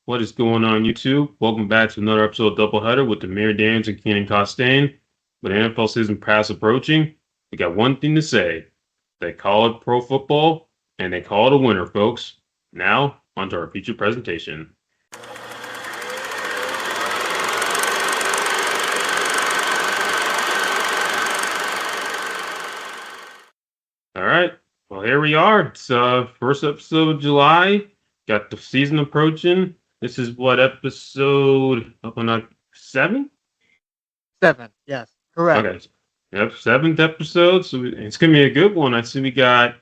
What is going on, YouTube? Welcome back to another episode of Doubleheader with Amir Keenan and Keenan Costain. With the NFL season pass approaching, we got one thing to say. They call it pro football, and they call it a winner, folks. Now, on to our featured presentation. All right. Well, here we are. It's first episode of July. Got the season approaching. This is what episode up on 7? 7, yes, correct. Okay. Yep, seventh episode. So it's gonna be a good one. I see we got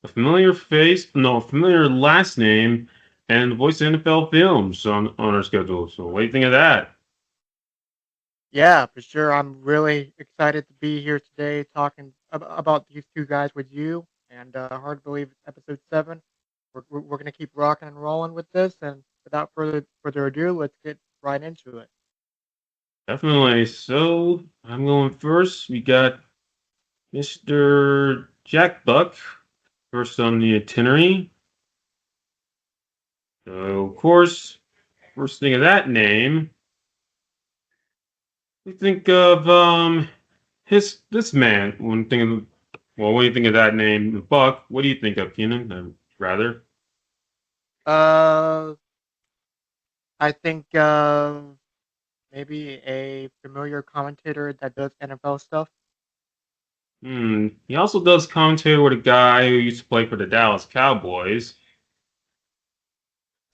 a familiar face, no, a familiar last name, and the voice of NFL films on our schedule. So what do you think of that? Yeah, for sure. I'm really excited to be here today talking about these two guys with you. And hard to believe it's episode 7. We're going to keep rocking and rolling with this. And without further ado, let's get right into it. Definitely. So I'm going first. We got Mr. Jack Buck first on the itinerary. So of course, first thing of that name, we think of this man when thinking of, well, when you think of that name, Buck, what do you think of, Keenan? Rather. Uh, I think maybe a familiar commentator that does NFL stuff. He also does commentary with a guy who used to play for the Dallas Cowboys.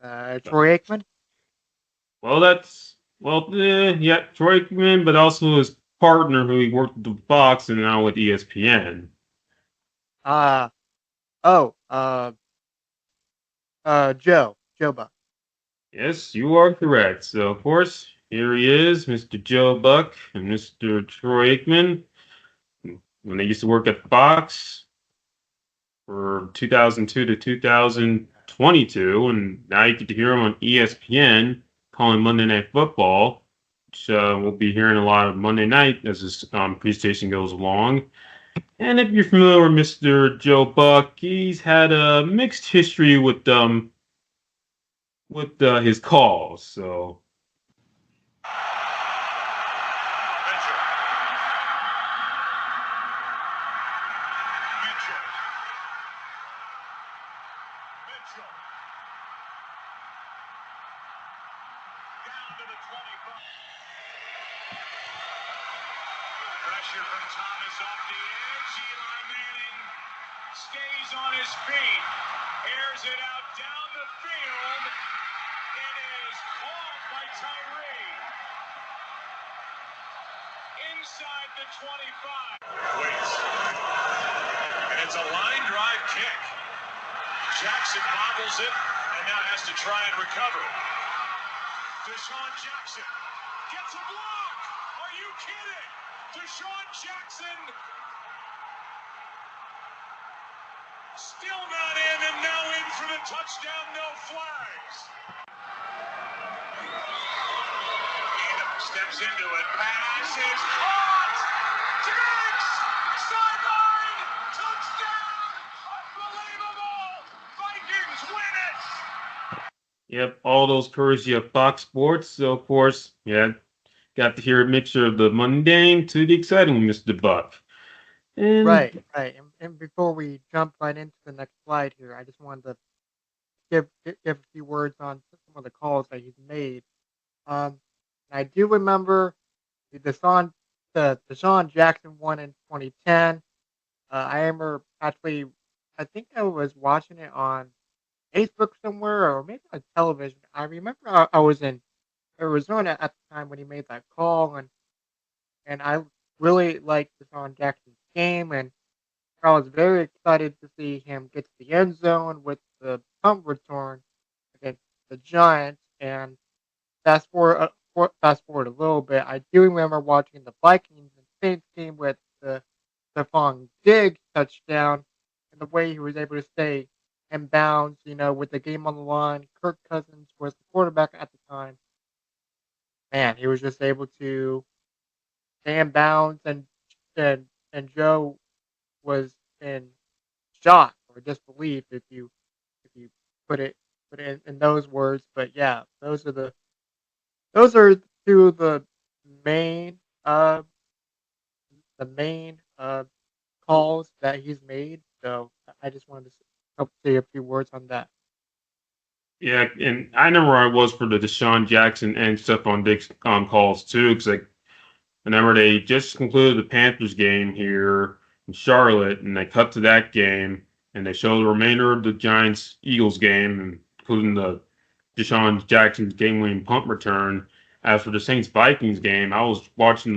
Troy Aikman. Well, yeah, Troy Aikman, but also his partner who he worked with the Fox and now with ESPN. Uh, oh, Joe Buck. Yes, you are correct. So, of course, here he is, Mr. Joe Buck and Mr. Troy Aikman. When they used to work at Fox for 2002 to 2022, and now you get to hear him on ESPN calling Monday Night Football, which we'll be hearing a lot of Monday night as this presentation goes along. And if you're familiar with Mr. Joe Buck, he's had a mixed history with his calls. So Pressure from Thomas off the edge. Eli Manning stays on his feet. Airs it out down the field. It is caught by Tyree. Inside the 25. Waits. And it's a line drive kick. Jackson bobbles it and now has to try and recover. Deshaun Jackson gets a block. Are you kidding? Deshaun Jackson still not in and now in for the touchdown, no flags. Keenan steps into it, pass is caught. Diggs, sideline, touchdown, unbelievable. Vikings win it. yep, all those courtesy of Fox Sports. So of course, yeah, got to hear a mixture of the mundane to the exciting with Mr. Buck. And Right, right. And before we jump right into the next slide here, I just wanted to give a few words on some of the calls that he's made. I do remember the Deshaun Jackson one in 2010. I remember actually, I think I was watching it on Facebook somewhere or maybe on television. I remember I was in Arizona at the time when he made that call, and I really liked Deshaun Jackson's game, and I was very excited to see him get to the end zone with the punt return against the Giants. And fast forward a little bit, I do remember watching the Vikings and Saints game with the Stephon Diggs touchdown and the way he was able to stay in bounds, with the game on the line. Kirk Cousins was the quarterback at the time. Man, he was just able to stay in bounds, and Joe was in shock or disbelief if you put it put it in those words. But yeah, those are two of main uh the main calls that he's made. So I just wanted to help say a few words on that. Yeah, and I know where I was for the Deshaun Jackson and Stephon Diggs calls too, because like whenever they just concluded the Panthers game here in Charlotte, and they cut to that game, and they show the remainder of the Giants Eagles game, including the Deshaun Jackson's game-winning punt return. As for the Saints Vikings game, I was watching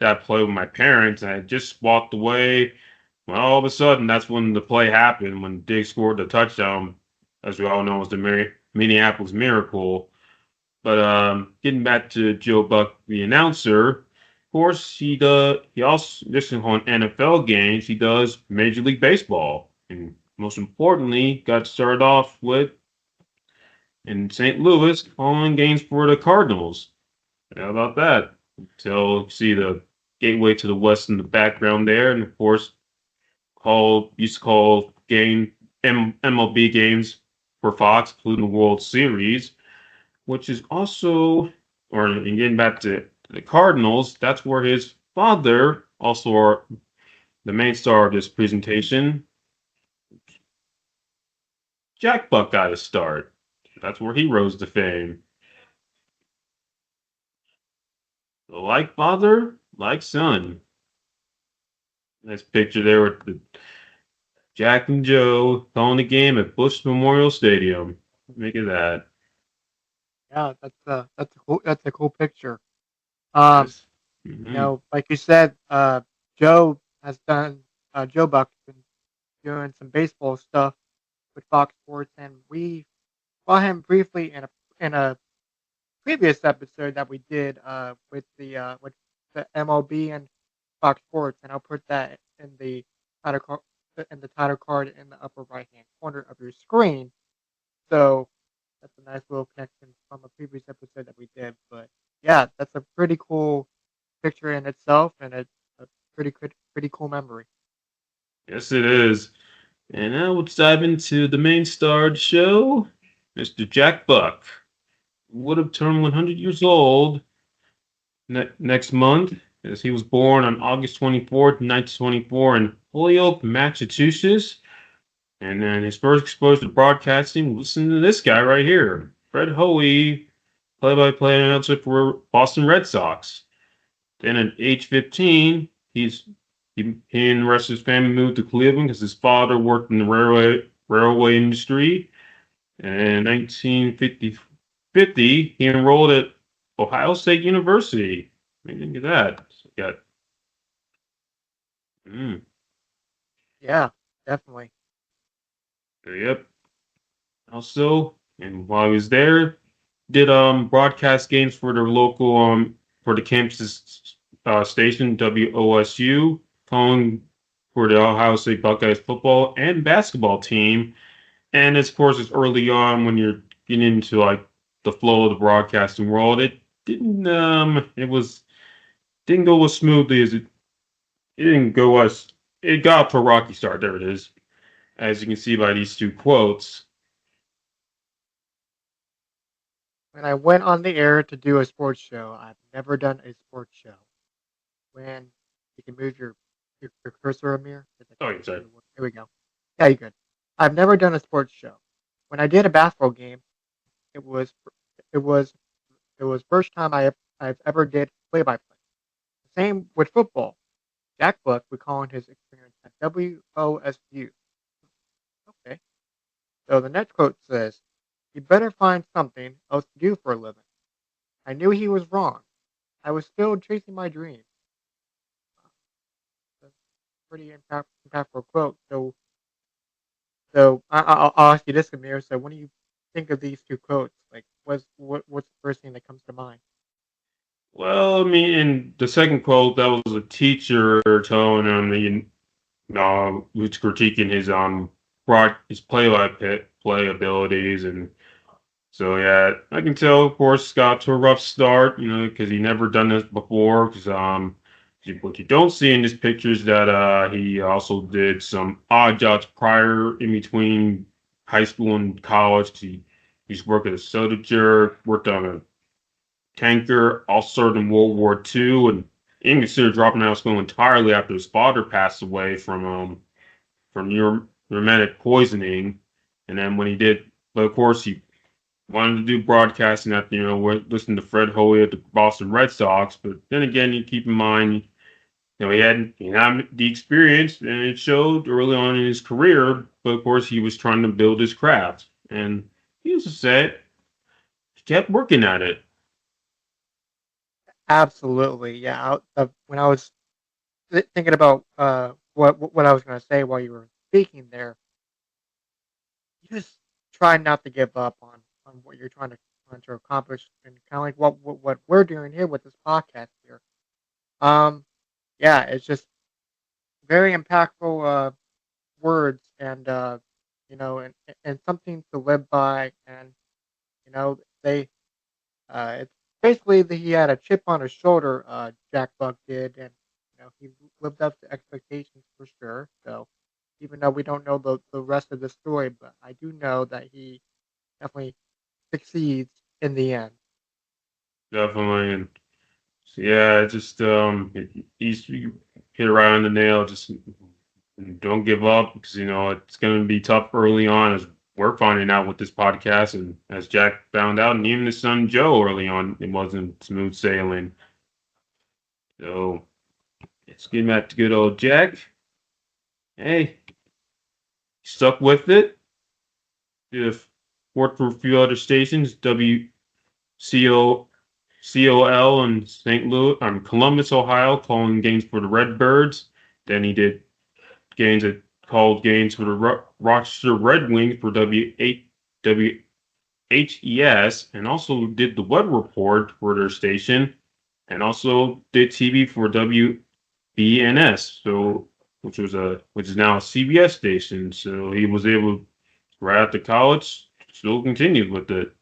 that play with my parents, and I just walked away. Well, all of a sudden, that's when the play happened when Diggs scored the touchdown, as we all know, was the Minneapolis Miracle. But getting back to Joe Buck, the announcer, of course, he also, just on NFL games, he does Major League Baseball. And most importantly, got started off with in St. Louis calling games for the Cardinals. How about that? So you see the gateway to the west in the background there, and of course, used to call MLB games for Fox, including the World Series, which is also, or in getting back to the Cardinals, that's where his father, also the main star of this presentation, Jack Buck, got his start. That's where he rose to fame. Like father, like son. Nice picture there with Jack and Joe calling the game at Busch Memorial Stadium. Look at that. Yeah, that's a cool picture. Um, Yes. Mhm. like you said, Joe Buck's been doing some baseball stuff with Fox Sports, and we saw him briefly in a previous episode that we did with the MLB and Fox Sports, and I'll put that title card in the title card in the upper right hand corner of your screen. So that's a nice little connection from a previous episode that we did. But yeah, that's a pretty cool picture in itself, and it's a pretty cool memory. Yes, it is. And now let's dive into the main star of the show, Mr. Jack Buck. Would have turned 100 years old next month, as he was born on August 24th, 1924, in Holyoke, Massachusetts. And then his first exposure to broadcasting, listen to this guy right here, Fred Hoey, play-by-play announcer for Boston Red Sox. Then at age 15, he and the rest of his family moved to Cleveland because his father worked in the railway industry. And in 1950, he enrolled at Ohio State University. I mean, think of that. So got, mm, Yeah, definitely. yep. Also, and while he was there, did broadcast games for their local for the campus station WOSU, calling for the Ohio State Buckeyes football and basketball team. And of course, it's early on when you're getting into like the flow of the broadcasting world. It didn't go as smoothly as it didn't go as it got to a rocky start. There it is, as you can see by these two quotes. When I went on the air to do a sports show, I've never done a sports show. When you can move your cursor, Amir. Oh, yeah, sorry. Here we go. Yeah, you good. I've never done a sports show. When I did a basketball game, it was it was it was first time I've ever did play by play. Same with football. Jack Buck recalling his experience at WOSU. Okay. So the next quote says, "You better find something else to do for a living." I knew he was wrong. I was still chasing my dream. That's a pretty impactful quote. I'll ask you this, Amir. So when do you think of these two quotes? Like, what's the first thing that comes to mind? Well, I mean, in the second quote, that was a teacher telling him who's critiquing his play abilities, and so yeah, I can tell. Of course, got to a rough start, because he never done this before. Because what you don't see in this picture is that he also did some odd jobs prior in between high school and college. He He's worked as a soda jerk, worked on a tanker, also served in World War II, and even considered dropping out of school entirely after his father passed away from rheumatic poisoning. And then when he did, but of course he wanted to do broadcasting after listening to Fred Hoy at the Boston Red Sox. But then again, you keep in mind, he had the experience, and it showed early on in his career. But of course, he was trying to build his craft, and he was set. He kept working at it. Absolutely, yeah. When I was thinking about what I was going to say while you were speaking there, you just try not to give up on what you're trying to accomplish, and kind of like what we're doing here with this podcast here. Um, yeah, it's just very impactful words, and and something to live by, and they it's basically that he had a chip on his shoulder. Jack Buck did, and he lived up to expectations for sure. So even though we don't know the rest of the story, but I do know that he definitely succeeds in the end. Definitely, and so, yeah, just he's you hit it right on the nail. Just don't give up because it's going to be tough early on as we're finding out with this podcast, and as Jack found out, and even his son Joe early on, it wasn't smooth sailing. So let's get back to good old Jack. Hey, stuck with it. If worked for a few other stations, WCO COL in St. Louis, Columbus, Ohio, calling games for the Redbirds. Then he did called games for the Rochester Red Wings for WHES, and also did the weather report for their station, and also did TV for WBNS, so which is now a CBS station. So he was able, right after college, still continued with it.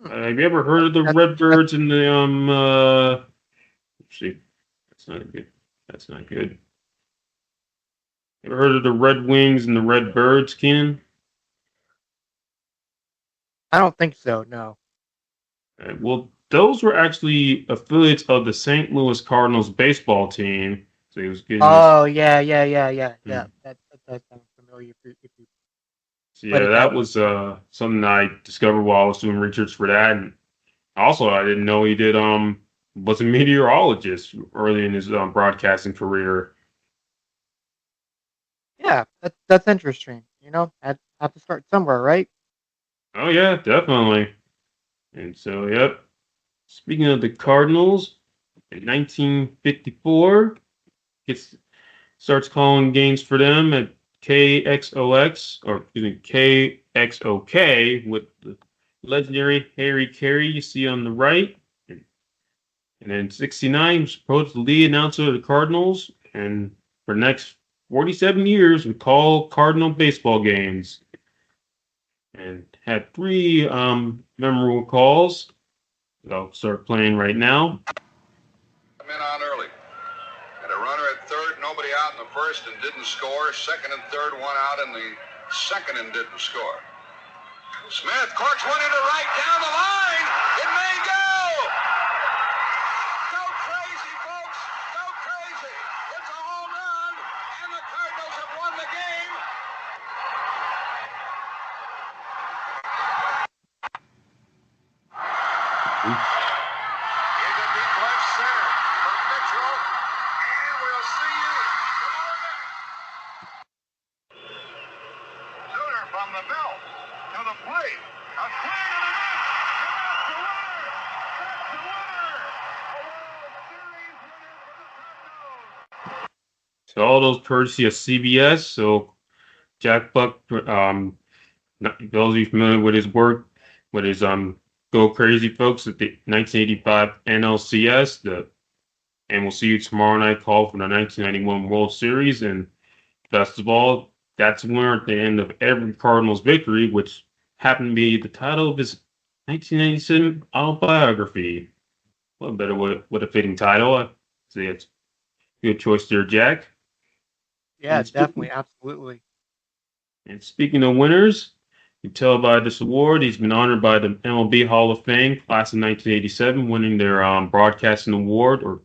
Have you ever heard of the That's Redbirds and the let's see, that's not good. That's not good. Ever heard of the Red Wings and the Redbirds, Keenan? I don't think so. No. Well, those were actually affiliates of the St. Louis Cardinals baseball team. So he was getting this. Oh yeah. Hmm. That does sound familiar if you So put yeah, it that that way. was something I discovered while I was doing research for that, and also I didn't know he did was a meteorologist early in his broadcasting career. Yeah, that's interesting. Have to start somewhere, right? Oh yeah, definitely. And so yep. Speaking of the Cardinals, in 1954, gets starts calling games for them at KXOX, or excuse me, KXOK, with the legendary Harry Carey you see on the right. And then in 69, was proposed the lead announcer of the Cardinals, and for the next 47 years would call Cardinal baseball games, and had three memorable calls that I'll start playing right now. Come in on early. Had a runner at third, nobody out in the first and didn't score. Second and third, one out in the second and didn't score. Smith corks one into right down the line. It may go. Go crazy, folks. Go crazy. It's a home run, and the Cardinals have won the game. Into deep left center for Mitchell, and we'll see you tomorrow night. Shooter from the belt to the plate. A swing and a miss. That's the winner. That's the winner. A World Series winner for the Cardinals. So all those courtesy of CBS. So Jack Buck, those of you familiar with his work, with his Go Crazy folks at the 1985 NLCS, and we'll see you tomorrow night call for the 1991 World Series. And best of all, that's the winner at the end of every Cardinals victory, which happened to be the title of his 1997 autobiography. What better what a fitting title. I say it's a good choice there, Jack. Yeah, And definitely, speaking absolutely. and speaking of winners, You can tell by this award, he's been honored by the MLB Hall of Fame, class of 1987, winning their broadcasting award or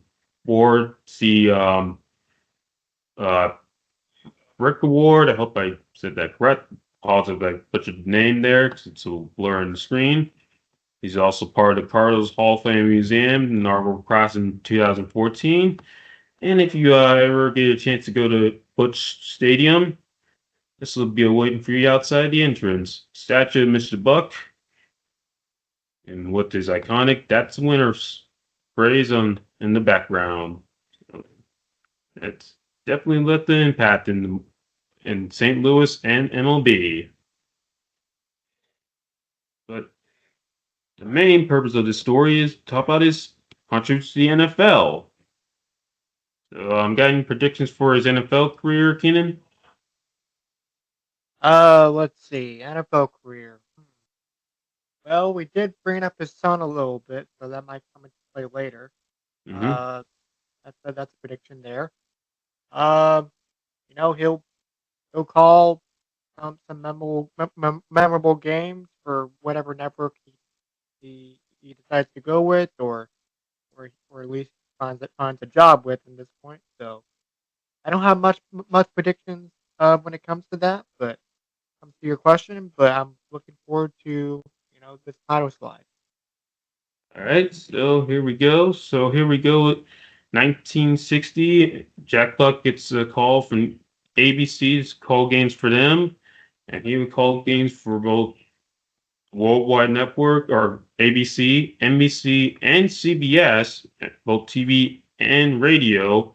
uh, Rick Award. I hope I said that correct. Apologize if I butchered the name there, 'cause it's a blur on the screen. He's also part of the Cardinals Hall of Fame Museum, inaugural class in 2014. And if you ever get a chance to go to Butch Stadium, this will be waiting for you outside the entrance. Statue of Mr. Buck, and with his iconic "That's Winner's" phrase in the background. So it's definitely left an impact in St. Louis and MLB. But the main purpose of this story is to talk about his contributions to the NFL. So I'm getting predictions for his NFL career, Keenan. Let's see. NFL career. Well, we did bring up his son a little bit, so that might come into play later. Mm-hmm. Uh, that's a prediction there. Um, he'll call some memorable games for whatever network he decides to go with, or at least finds a job with in this point. So I don't have much predictions when it comes to that, but comes to your question. But I'm looking forward to this title slide. All right, so here we go. 1960, Jack Buck gets a call from ABC to call games for them, and he would call games for both Worldwide Network or ABC, NBC, and CBS, both TV and radio.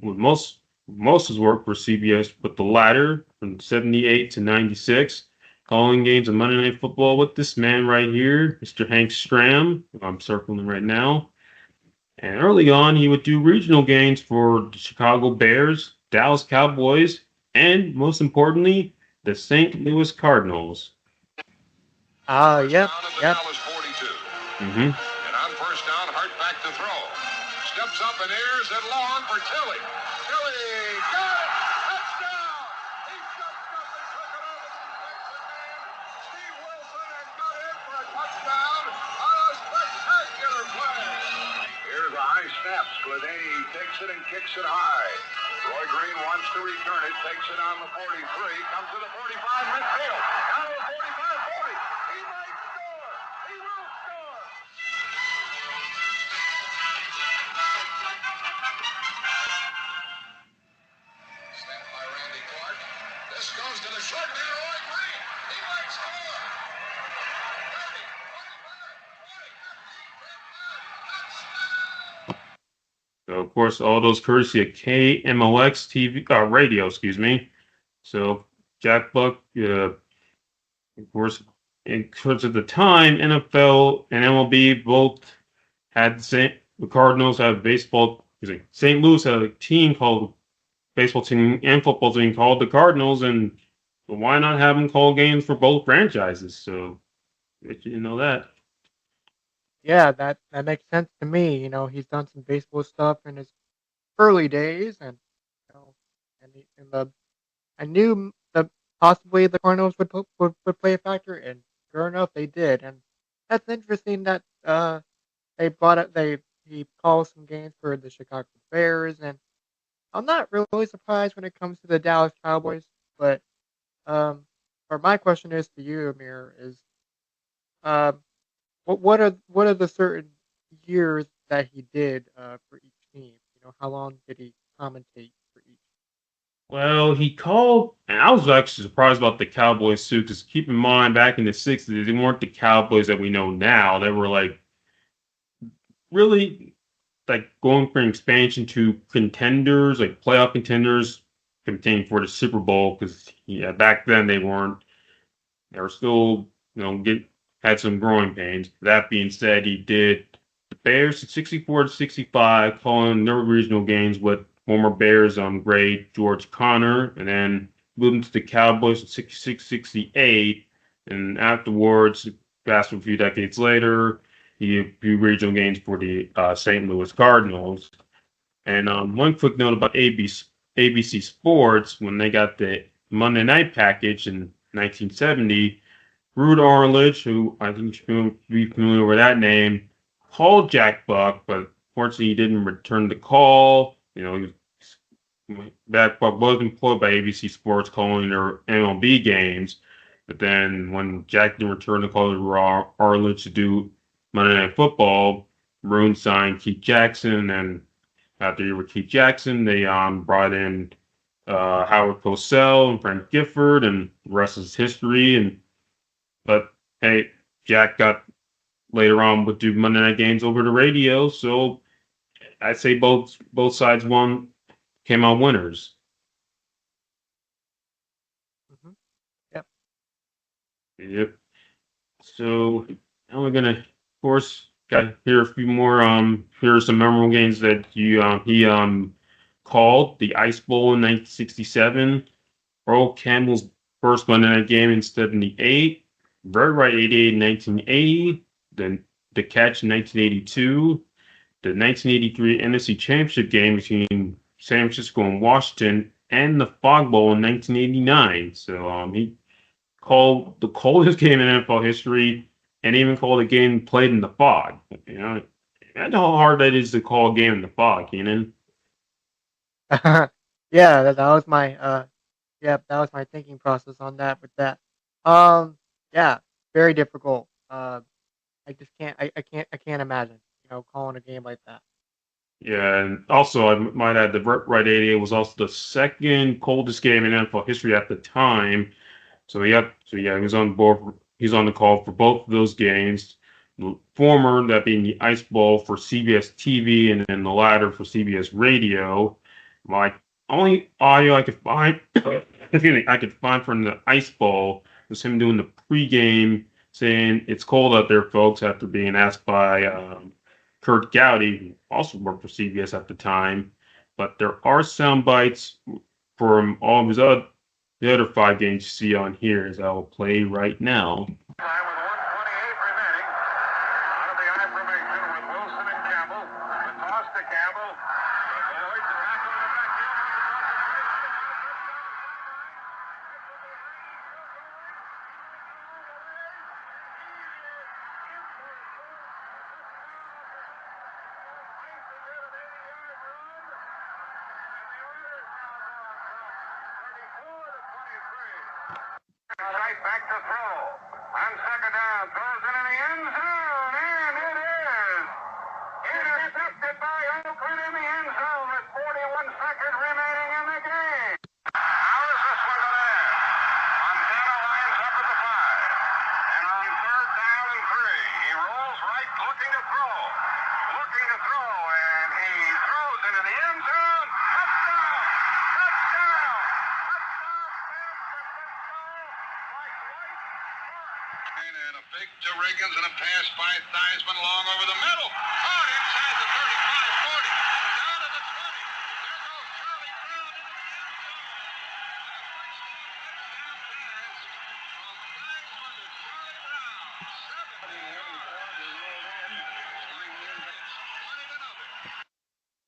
With most of his work for CBS, but the latter from 78 to 96, calling games of Monday Night Football with this man right here, Mr. Hank Stram, who I'm circling right now. And early on, he would do regional games for the Chicago Bears, Dallas Cowboys, and most importantly, the St. Louis Cardinals. Yep, yep. Mm-hmm. And on first down, Hart back to throw. Steps up and airs it long for Tilly. Tilly got it! Touchdown! He jumped up and took it over the defensive man. Steve Wilson and got in for a touchdown on a spectacular play. Here's a high snap. Spladany takes it and kicks it high. Roy Green wants to return it, takes it on the 43, comes to the 45 midfield. Down to the 45, 40. He might score! He will score! Snapped by Randy Clark. This goes to the short man, Roy Green. He might score. 30, 25, 20, 15, 10, 5. Touchdown! So, of course, all those courtesy of KMOX TV, radio, excuse me. So, Jack Buck, of course, because at the time, NFL and MLB both had the Cardinals had baseball. St. Louis had a team called baseball team and football team called the Cardinals, and why not have them call games for both franchises? So, bet you didn't know that. Yeah, that makes sense to me. He's done some baseball stuff in his early days, and you know, and I knew that possibly the Cardinals would play a factor, and sure enough, they did. And that's interesting that they brought it. He called some games for the Chicago Bears, and I'm not really surprised when it comes to the Dallas Cowboys. But or my question is to you, Amir, is um, what are the certain years that he did for each team? How long did he commentate for each? Well, he called, and I was actually surprised about the Cowboys too, because keep in mind, back in the '60s, they weren't the Cowboys that we know now. They were like really like going for an expansion to contenders, like playoff contenders, competing for the Super Bowl. Because back then they weren't. They were still, had some growing pains. That being said, he did the Bears 64 to 65, calling their regional games with former Bears great George Connor, and then moving to the Cowboys in 66 68. And afterwards, fast a few decades later, he did regional games for the St. Louis Cardinals. And one quick note about ABC Sports, when they got the Monday night package in 1970, Rude Arledge, who I think you should be familiar with that name, called Jack Buck, but fortunately he didn't return the call. Jack Buck was employed by ABC Sports calling their MLB games, but then when Jack didn't return the call to Arledge to do Monday Night Football, Maroon signed Keith Jackson, and after you were Keith Jackson, they brought in Howard Cosell and Frank Gifford, and the rest is history. But hey, Jack got later on would do Monday night games over the radio, so I'd say both sides came out winners. Hmm. Yep. Yep. So now we're gonna, of course, got here a few more. Here are some memorable games that he called the Ice Bowl in 1967. Earl Campbell's first Monday night game in '78. Very Right 88 in 1980. Then the Catch in 1982. The 1983 NFC Championship game between San Francisco and Washington, and the Fog Bowl in 1989. So he called the coldest game in NFL history, and even called a game played in the fog. You know, I know how hard that is to call a game in the fog, Keenan. Yeah, that was my that was my thinking process on that with that. Yeah, very difficult. I can't imagine, calling a game like that. Yeah, and also I might add the Right 88 was also the second coldest game in NFL history at the time. So he was on board. He's on the call for both of those games. The former, that being the Ice Bowl for CBS TV, and then the latter for CBS Radio. My only audio I could find, excuse me, I could find from the Ice Bowl was him doing the pregame, saying it's cold out there, folks, after being asked by Kurt Gowdy, who also worked for CBS at the time. But there are sound bites from all of his other the other five games you see on here, as I will play right now. Time with 128 remaining. Out of the I formation with Wilson and Campbell. The toss to Campbell. Avoids the tackle in the backfield. Right back to throw. On second down, throws it in the end zone, and it is intercepted by Oakland in the end zone with 41 seconds remaining in the game. How is this one going to end? Montana lines up at the 5. And on third down and 3, he rolls right, looking to throw. And he throws into the end zone. Touchdown! Touchdown! And a fake to Riggins and a pass by Theismann long over the middle. Caught inside the 35, 40. Down to the 20. There goes Charlie Brown into the end zone.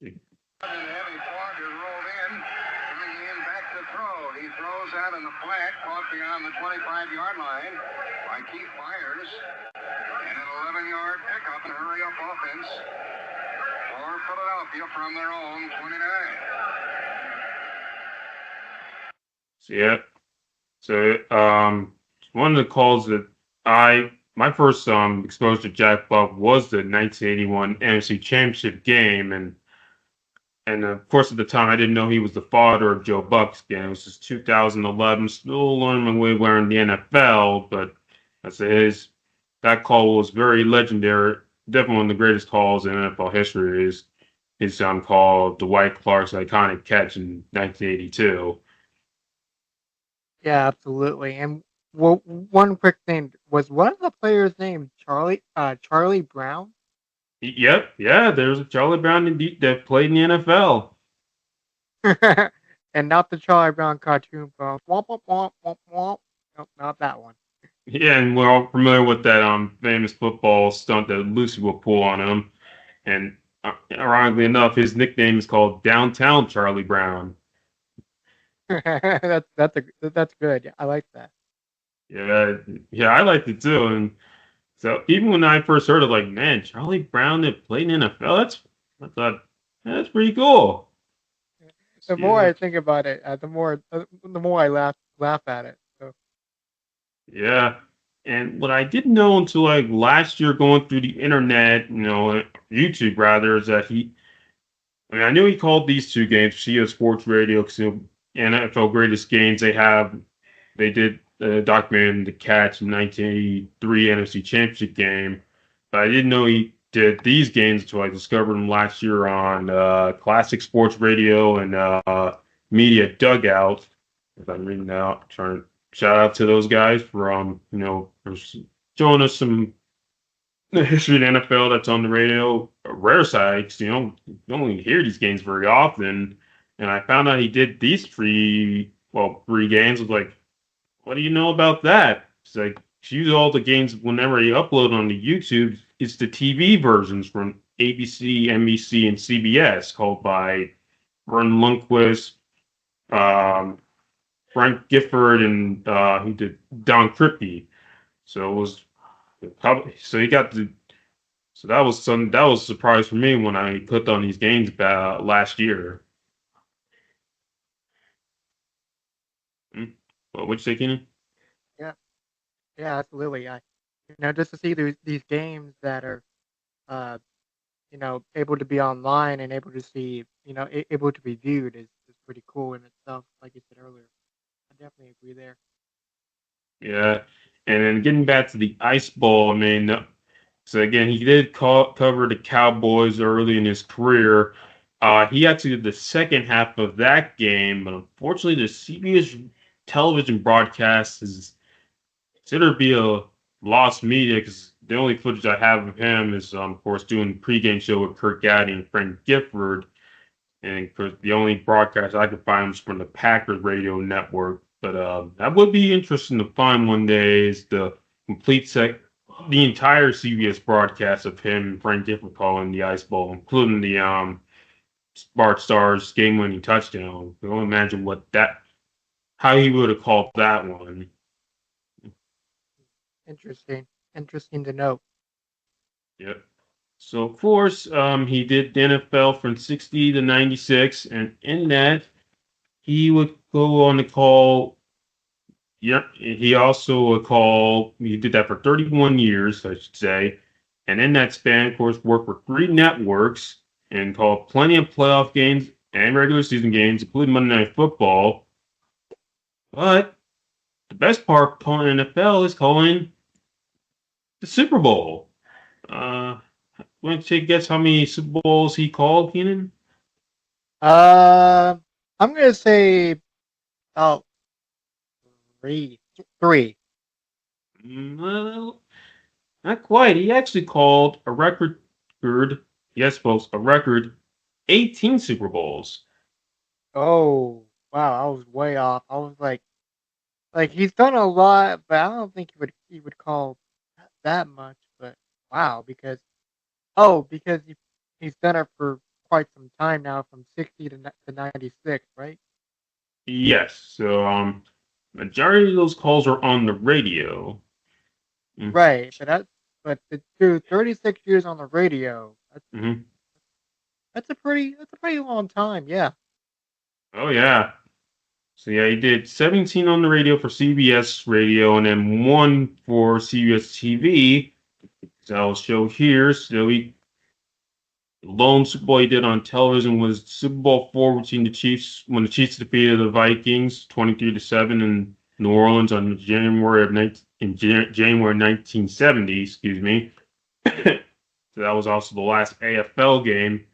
And the heavy fog is rolled in. Coming in back to throw. He throws out in the flat, caught beyond the 25-yard line by Keith Myers. And an 11-yard pickup and hurry-up offense for Philadelphia from their own 29. Yeah. So one of the calls that my first exposure to Jack Buck was the 1981 NFC Championship game, and of course at the time I didn't know he was the father of Joe Buck's game. It was just 2011, still learning my way learning the NFL, but I say that call was very legendary. Definitely one of the greatest calls in NFL history is his call, Dwight Clark's iconic catch in 1982. Yeah, absolutely. And one quick thing was, one of the players' name Charlie Brown? Yep, yeah, there's a Charlie Brown that played in the NFL. And not the Charlie Brown cartoon from womp womp womp womp womp. Nope, not that one. Yeah, and we're all familiar with that famous football stunt that Lucy will pull on him. And ironically enough, his nickname is called Downtown Charlie Brown. That's good. Yeah, I like that. Yeah, I liked it too. And so even when I first heard it, like, man, Charlie Brown that played in NFL, I thought that's pretty cool. The more Yeah, I think about it, the more I laugh at it. So yeah. And what I didn't know until like last year going through the internet, YouTube rather, is that I mean, I knew he called these two games, CBS Sports Radio, because NFL Greatest Games. They did a documentary on the Cats in 1983 NFC Championship game, but I didn't know he did these games until I discovered them last year on Classic Sports Radio and Media Dugout. If I'm reading out, trying to shout out to those guys for showing us some the history of the NFL that's on the radio, a rare side, 'cause you don't really hear these games very often. And I found out he did these three games. I was like, what do you know about that? It's like, use all the games whenever you upload on the YouTube. It's the TV versions from ABC, NBC, and CBS called by Vern Lundquist, um, Frank Gifford, and who did Don Crippy. So it was so he got the So that was a surprise for me when I clicked on these games last year. Hmm. What'd you say, Keenan? yeah, yeah, absolutely. Just to see these games that are uh able to be online and able to see able to be viewed is pretty cool in itself. Like you said earlier, I definitely agree there. Yeah, and then getting back to the Ice Bowl, I mean, so again, he did cover the Cowboys early in his career. He actually did the second half of that game, but unfortunately, the CBS television broadcast is considered to be a lost media because the only footage I have of him is, of course, doing the pregame show with Kirk Gaddy and Frank Gifford. And 'cause the only broadcast I could find was from the Packers radio network. But that would be interesting to find one day is complete set, the entire CBS broadcast of him and Frank Gifford calling the Ice Bowl, including the Bart Starr's game-winning touchdown. I can only imagine how he would have called that one. Interesting, interesting to note. Yep. So of course, he did the NFL from '60 to '96, and in that he would go on to call. Yep, he also would call. He did that for 31 years, I should say, and in that span, of course, worked for three networks and called plenty of playoff games and regular season games, including Monday Night Football. But the best part calling NFL is calling the Super Bowl. Uh, Want to take a guess how many Super Bowls he called, Keenan? Uh, I'm gonna say about three. Three. Well, not quite. He actually called yes, folks, a record 18 Super Bowls. Oh, wow, I was way off. I was like he's done a lot, but I don't think he would call that much. But wow, because he's done it for quite some time now, from 60 to 96, right? Yes, so majority of those calls are on the radio. Mm-hmm. Right, but to do 36 years on the radio, Mm-hmm. that's a pretty long time. Yeah. Oh yeah. So yeah, he did 17 on the radio for CBS radio, and then one for CBS TV. So I'll show here. So the lone Super Bowl he did on television was Super Bowl four between the Chiefs when the Chiefs defeated the Vikings 23-7 in New Orleans on January 1970. Excuse me. So that was also the last AFL game.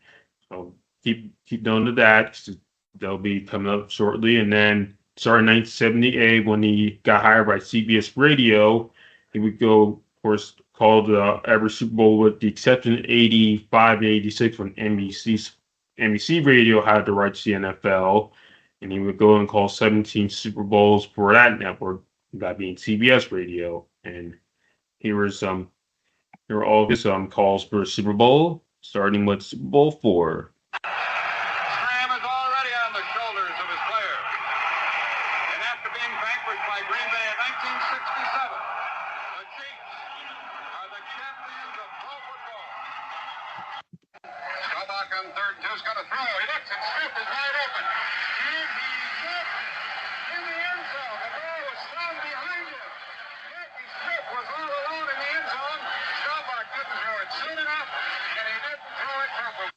So keep note of that. 'Cause that'll be coming up shortly. And then starting 1978 when he got hired by CBS Radio, he would go, of course, called every Super Bowl with the exception of 85 and 86 when NBC Radio had the rights to the NFL. And he would go and call 17 Super Bowls for that network, that being CBS Radio. And here was here are all of his calls for Super Bowl, starting with Super Bowl four. Graham is already on the shoulders of his players. And after being vanquished by Green Bay in 1966 who's going to throw. He looks, and Smith is wide open. And he's hit in the end zone. The ball was thrown behind him. Jackie Smith was all alone in the end zone. Staubach didn't throw it soon enough, and he didn't throw it properly.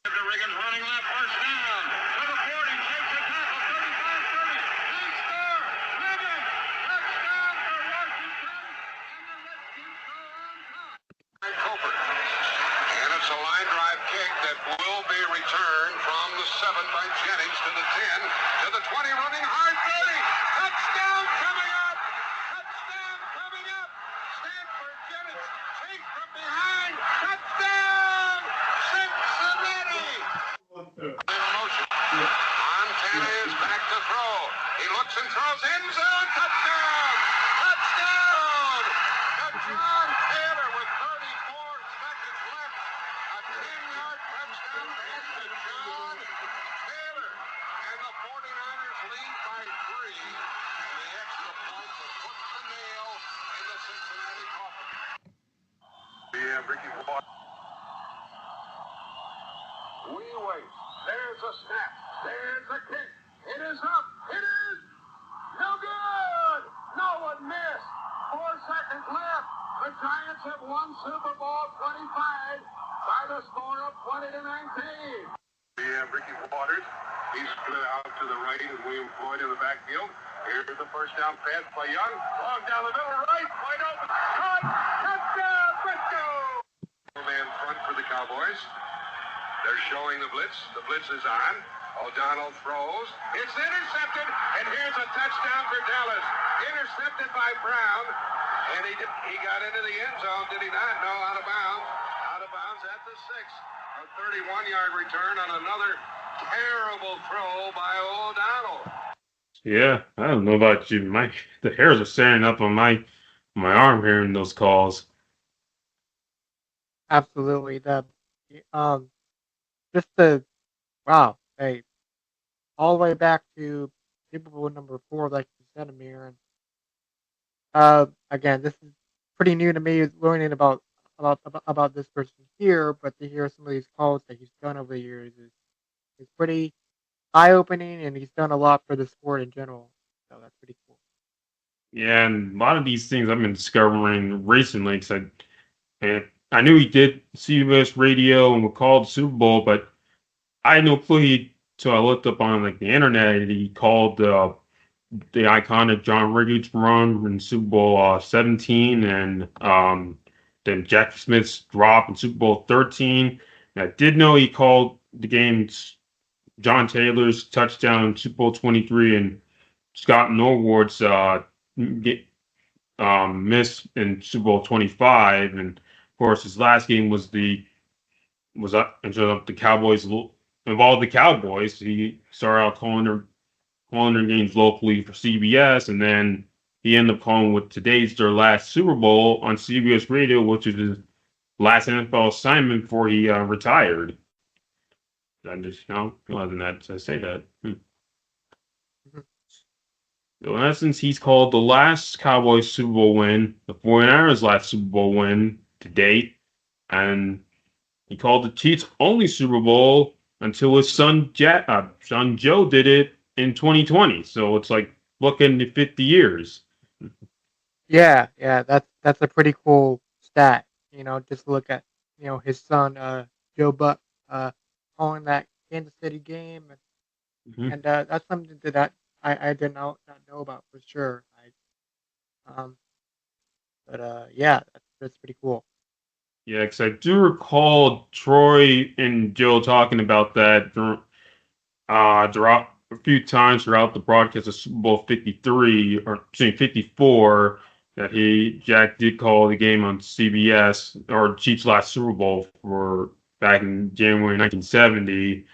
Reagan's running left, first down. To the 40, takes a tackle, 35-30. They score. Reagan, touchdown for Washington, and the Redskins go on top. Coper. And it's a line drive kick that will be returned from the 7 by Jennings to the 10, to the 20, running hard, 30. Touchdown coming up. Touchdown coming up. Stanford Jennings chased from behind. Touchdown. Cincinnati. In motion. Montana is back to throw. He looks and throws, end zone. Touchdown. Touchdown. To John Taylor with 34 seconds left. A 10-yard touchdown pass to John Taylor. And the 49ers lead by 3. And the extra point will put the nail in the Cincinnati coffin. Yeah, Ricky Watt. We wait. There's a snap. There's a kick. It is up. It is no good. No one missed. 4 seconds left. The Giants have won Super Bowl 25 by the score of 20-19. We have Ricky Waters. He's split out to the right and William Floyd in the backfield. Here's the first down pass by Young. Long down the middle, right. Wide open. Caught. Touchdown, Briscoe. Man front for the Cowboys. They're showing the blitz. The blitz is on. O'Donnell throws. It's intercepted, and here's a touchdown for Dallas. Intercepted by Brown, and he got into the end zone, did he not? No, out of bounds. Out of bounds at the 6. A 31-yard return on another terrible throw by O'Donnell. Yeah, I don't know about you. The hairs are standing up on my arm hearing those calls. Absolutely. Just the wow, hey, all the way back to Super Bowl number 4, like you said, Amir. And again, this is pretty new to me, learning about this person here. But to hear some of these calls that he's done over the years is pretty eye-opening, and he's done a lot for the sport in general. So that's pretty cool. Yeah, and a lot of these things I've been discovering recently because I knew he did CBS radio and would call the Super Bowl, but I had no clue so I looked up on the internet and he called the iconic John Riggins run in Super Bowl 17 and then Jackie Smith's drop in Super Bowl 13. And I did know he called the game's John Taylor's touchdown in Super Bowl 23 and Scott Norwood's miss in Super Bowl 25, and of course his last game was the Cowboys involved the Cowboys. He started out calling their games locally for CBS, and then he ended up calling what today's their last Super Bowl on CBS Radio, which is his last NFL assignment before he retired. I just realizing that I say that. So in essence, he's called the last Cowboys Super Bowl win, the 49ers' last Super Bowl win to date, and he called the Chiefs' only Super Bowl until his son Joe did it in 2020. So it's like looking at 50 years. Yeah, that's a pretty cool stat. Just look at his son Joe Buck calling that Kansas City game, and that's something that I did not know about for sure. Yeah, that's pretty cool. Yeah, because I do recall Troy and Joe talking about that throughout a few times throughout the broadcast of Super Bowl 53 or 54 that Jack did call the game on CBS or Chiefs' last Super Bowl for back in January 1970.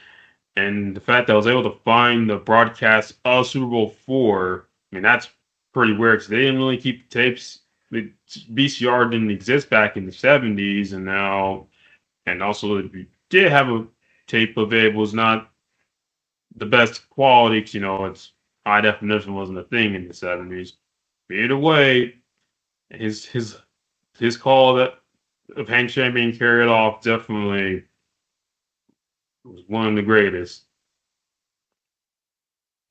And the fact that I was able to find the broadcast of Super Bowl 4, I mean, that's pretty weird because they didn't really keep the tapes. The VCR didn't exist back in the 70s, and also if you did have a tape available, it's not the best quality because, it's high definition wasn't a thing in the 70s. But either way, his call of Hank Shane being carried off definitely was one of the greatest.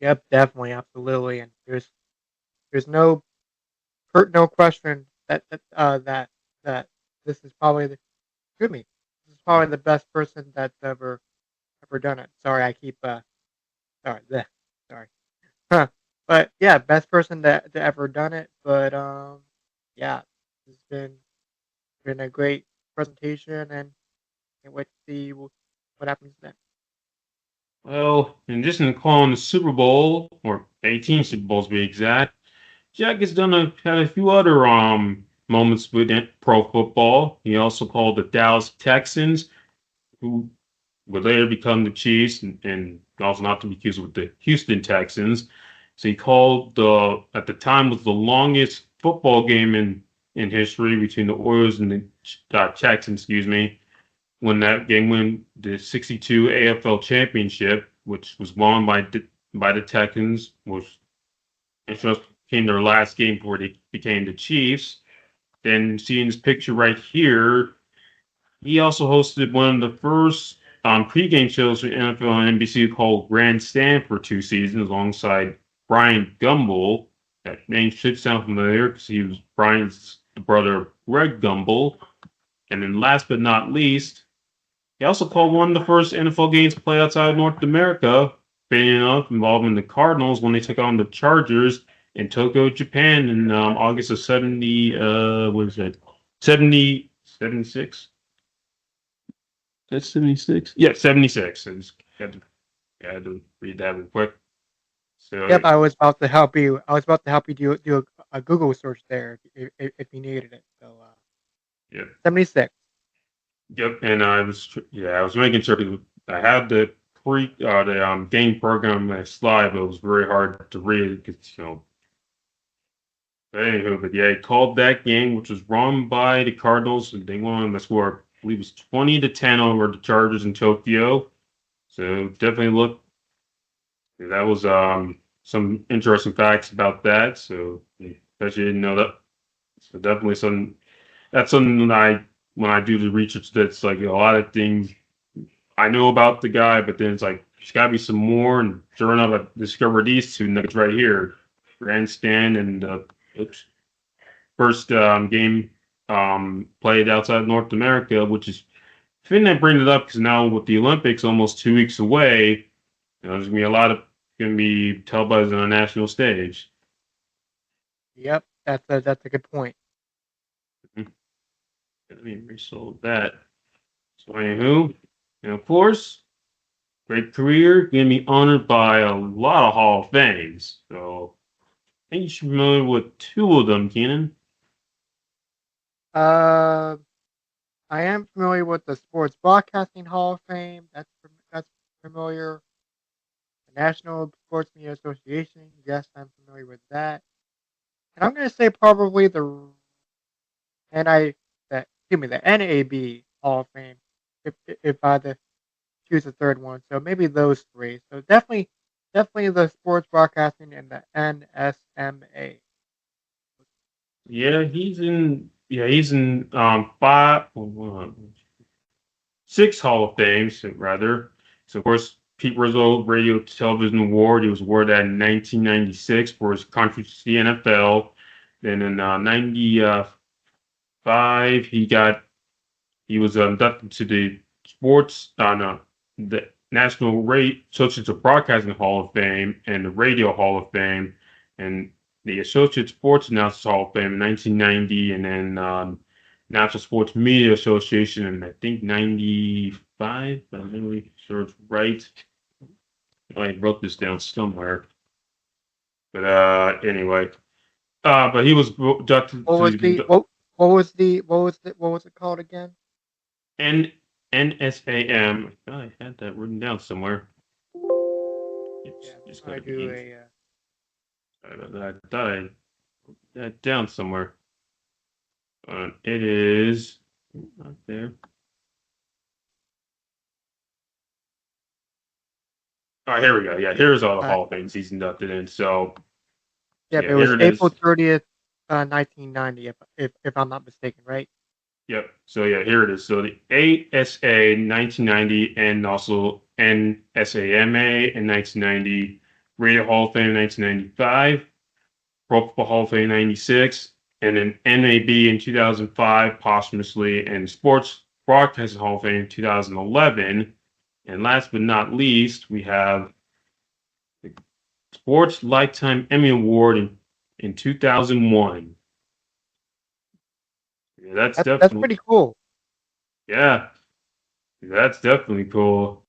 Yep, definitely, absolutely. And there's no question that this is probably excuse me, this is probably the best person that's ever done it. Sorry, I keep sorry, sorry. Huh. But yeah, best person that ever done it. But yeah, it's been a great presentation, and can't wait to see what happens next. Well, in addition to calling the Super Bowl, or 18 Super Bowls to be exact, Jack has had a few other moments within pro football. He also called the Dallas Texans, who would later become the Chiefs, and also not to be confused with the Houston Texans. So he called the at the time was the longest football game in history between the Oilers and the Texans, excuse me, when that game won the 62 AFL championship, which was won by the Texans, which became their last game before they became the Chiefs. Then seeing this picture right here, he also hosted one of the first pregame shows for NFL and NBC called Grandstand for 2 seasons alongside Brian Gumbel. That name should sound familiar because he was Brian's brother of Greg Gumbel. And then last but not least, he also called one of the first NFL games played outside North America, fitting enough, involving the Cardinals when they took on the Chargers in Tokyo, Japan in August of what is that? 76? That's 76? Yeah, 76. I just had to read that real quick. So, Yep, I was about to help you. I was about to help you do a Google search there if you needed it. So yeah. 76. Yep, and I was making sure because I had the game program on my slide, but it was very hard to read because But anywho, but yeah, he called that game, which was run by the Cardinals, and they won the score. I believe it was 20-10 over the Chargers in Tokyo. So definitely look. That was some interesting facts about that. So bet you didn't know that. So definitely some. That's something that when I do the research, that's like a lot of things I know about the guy, but then it's like there's got to be some more. And sure enough, I discovered these two nuggets right here: Grandstand and oops, first game played outside North America, which is fitting I bring it up because now with the Olympics almost 2 weeks away, there's gonna be gonna be televised on a national stage. Yep, that's a good point. Let me resolve that. So anywho, and of course, great career, gonna be honored by a lot of Hall of Fames. So I think you should be familiar with two of them, Keenan. Uh, I am familiar with the Sports Broadcasting Hall of Fame. That's familiar. The National Sports Media Association. Yes, I'm familiar with that. And I'm gonna say probably the NAB Hall of Fame. If I had to choose a third one, so maybe those three. So definitely the Sports Broadcasting and the NSMA. He's in six Hall of Fames rather. So of course Pete Rizzo Radio Television Award. He was awarded that in 1996 for his contribution to the NFL. Then in '95 he was inducted to the sports no, the National Associates of Broadcasting Hall of Fame and the Radio Hall of Fame and the Associate Sports Announcers Hall of Fame in 1990, and then National Sports Media Association in I think '95. I'm really sure it's right. I wrote this down somewhere, but anyway, but he was inducted What to was the the what was it called again? N NSAM. I had that written down somewhere. It's Yeah, just I gonna do be. a. I thought I had that down somewhere. It is not there. All right, here we go. Yeah, here's all the Uh, Hall of Fames he's inducted in. So yeah, yeah, it was here it April is. 30th, 1990, if I'm not mistaken, right? Yep. So yeah, here it is. So the ASA 1990 and also NSAMA in 1990, Radio Hall of Fame 1995, Pro Football Hall of Fame 96, and then NAB in 2005 posthumously, and Sports Broadcasting Hall of Fame in 2011. And last but not least, we have the Sports Lifetime Emmy Award in 2001. Yeah, That's pretty cool. yeah, that's definitely cool.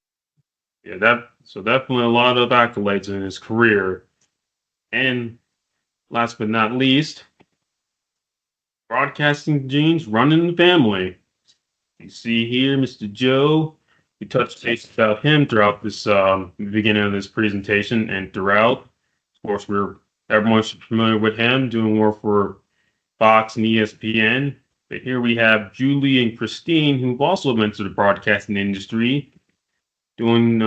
Yeah, so definitely a lot of accolades in his career. And last but not least, broadcasting genes running the family. You see here, Mr. Joe. We touched base about him throughout this beginning of this presentation and throughout. Of course, everyone's familiar with him doing work for Fox and ESPN. But here we have Julie and Christine, who've also entered the broadcasting industry, doing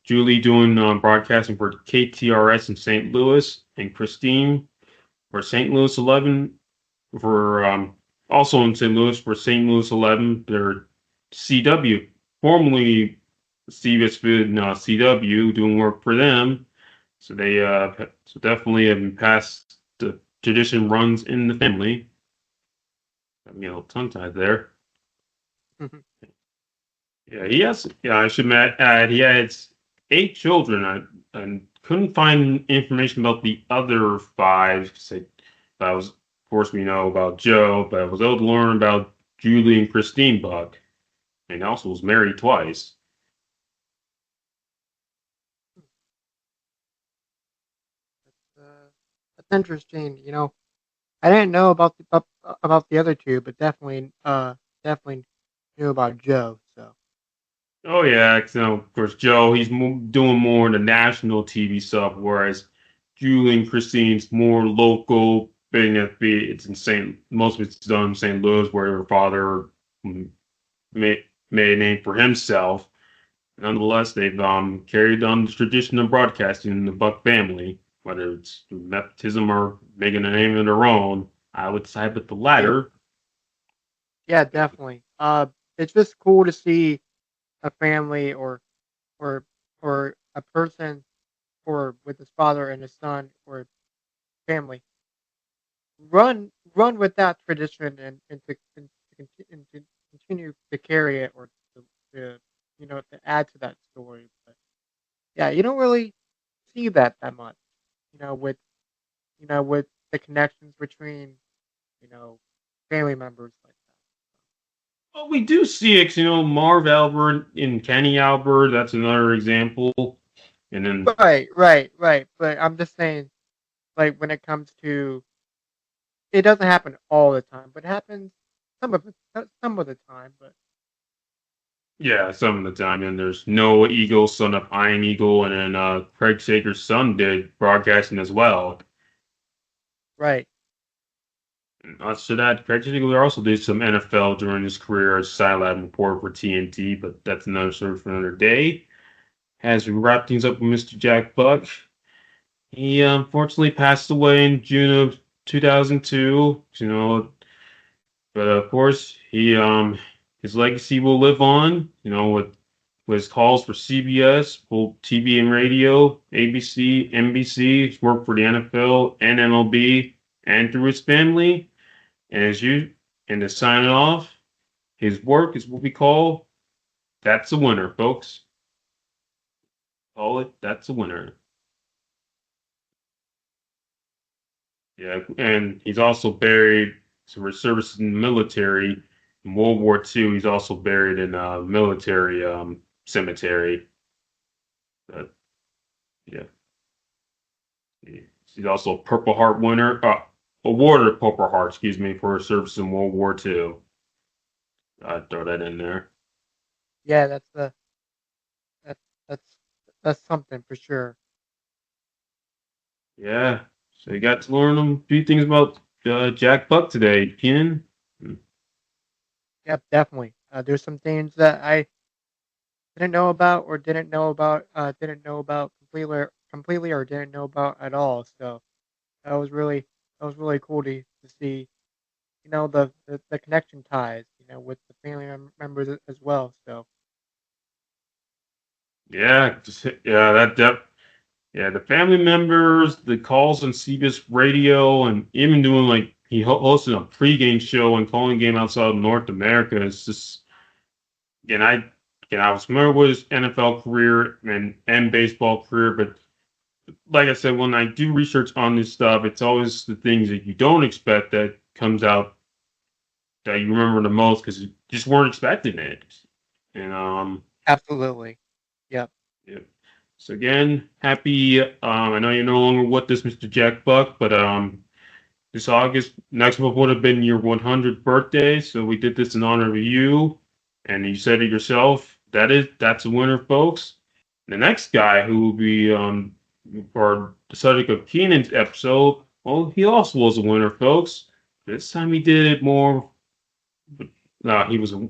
Julie doing broadcasting for KTRS in St. Louis, and Christine for St. Louis 11 for also in St. Louis for St. Louis 11. They're CW, formerly CBS and CW, doing work for them. So they so definitely have passed the tradition runs in the family. Got me a little tongue tied there. Yeah, he has. Yeah, I should add he has 8 children. I couldn't find information about the other 5. That was, of course, we know about Joe, but I was able to learn about Julie and Christine Buck, and also was married twice. That's interesting. I didn't know about the other two, but definitely knew about Joe. So Oh yeah, 'cause, of course, Joe he's doing more in the national TV stuff, whereas Julie and Christine's more local. Being that it's in most of it's done in St. Louis, where her father mm, made a name for himself. Nonetheless, they've carried on the tradition of broadcasting in the Buck family, whether it's through nepotism or making a name of their own. I would side with the yeah, latter. yeah, definitely. It's just cool to see a family or or a person or with his father and his son or family run with that tradition and to continue to carry it or to to add to that story. But yeah, you don't really see that much. You know, with with the connections between you know family members like Well, we do see it, Marv Albert and Kenny Albert. That's another example. And then, that. Right. But I'm just saying, like when it comes to, it doesn't happen all the time, but it happens some of the time. But yeah, some of the time. And there's Noah Eagle, son of Iron Eagle, and then Craig Sager's son did broadcasting as well. right, And to that, Craig Sager also did some NFL during his career as sideline reporter for TNT, but that's another story for another day. As we wrap things up with Mr. Jack Buck, he unfortunately passed away in June of 2002. But of course, his legacy will live on. With his calls for CBS, both TV and radio, ABC, NBC. He's worked for the NFL and MLB, and through his family. And to sign it off, his work is what we call that's a winner, folks. Call it that's a winner. Yeah, and he's also buried for service in the military. In World War II, he's also buried in a military cemetery. But, yeah, he's also a Purple Heart winner, awarded Purple Heart, excuse me, for his service in World War II. I'd throw that in there. yeah, that's that's that's something for sure. Yeah, so you got to learn a few things about Jack Buck today, Ken. Yep, definitely. There's some things that I didn't know about or didn't know about completely or didn't know about at all. So that was really that was really cool to see the connection ties, with the family members as well. So Yeah, yeah, yeah, the family members, the calls on CBS Radio, and even doing like he hosted a pregame show and calling game outside of North America. It's just, and I was familiar with his NFL career and baseball career, but like I said, when I do research on this stuff, it's always the things that you don't expect that comes out that you remember the most because you just weren't expecting it. And absolutely, yep. yeah. So again, happy. I know you're no longer with us, Mr. Jack Buck, but this August next month would have been your 100th birthday, so we did this in honor of you. And you said it yourself. That's a winner, folks. The next guy who will be for the subject of Keenan's episode, well, he also was a winner, folks. This time he did it more. No, he was. Let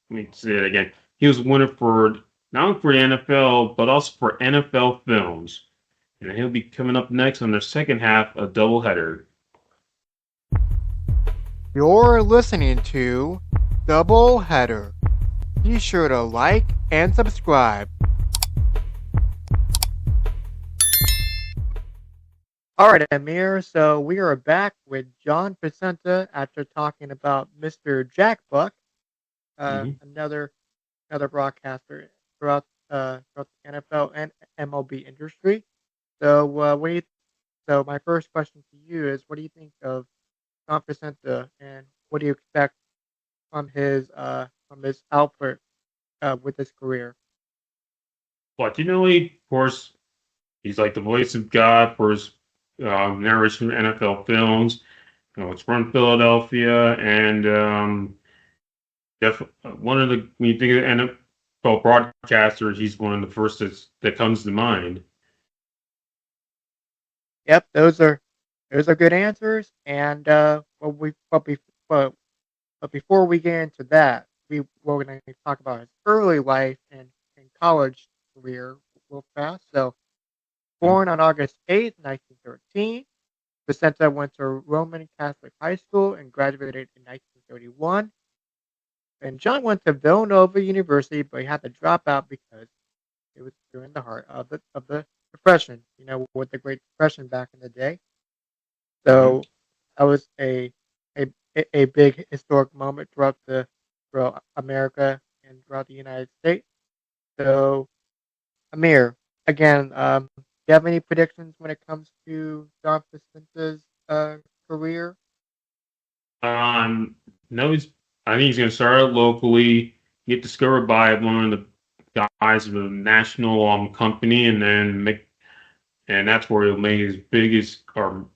me say it again. He was a winner for not only for the NFL but also for NFL films, and he'll be coming up next on the second half of Doubleheader. You're listening to Double Header. Be sure to like and subscribe. All right, Amir. So we are back with John Pacenta after talking about Mr. Jack Buck, another broadcaster throughout the NFL and MLB industry. So so my first question to you is, what do you think of John Pacenta, and what do you expect from his output with his career? But of course, he's like the voice of God for his narration of NFL films. It's from Philadelphia, and one of the when you think of NFL broadcasters, he's one of the first that comes to mind. Yep, those are good answers. And but before we get into that, we're going to talk about his early life and college career real fast. So, born on August 8th, 1913, Vicenta went to Roman Catholic High School and graduated in 1931. And John went to Villanova University, but he had to drop out because it was during the heart of the Depression. With the Great Depression back in the day. Mm-hmm. So that was a a big historic moment throughout America and throughout the United States. So Amir, again, do you have any predictions when it comes to John Facenta's career? Um, no, I think he's going to start out locally, get discovered by one of the guys of a national company, and then and that's where he'll make his biggest or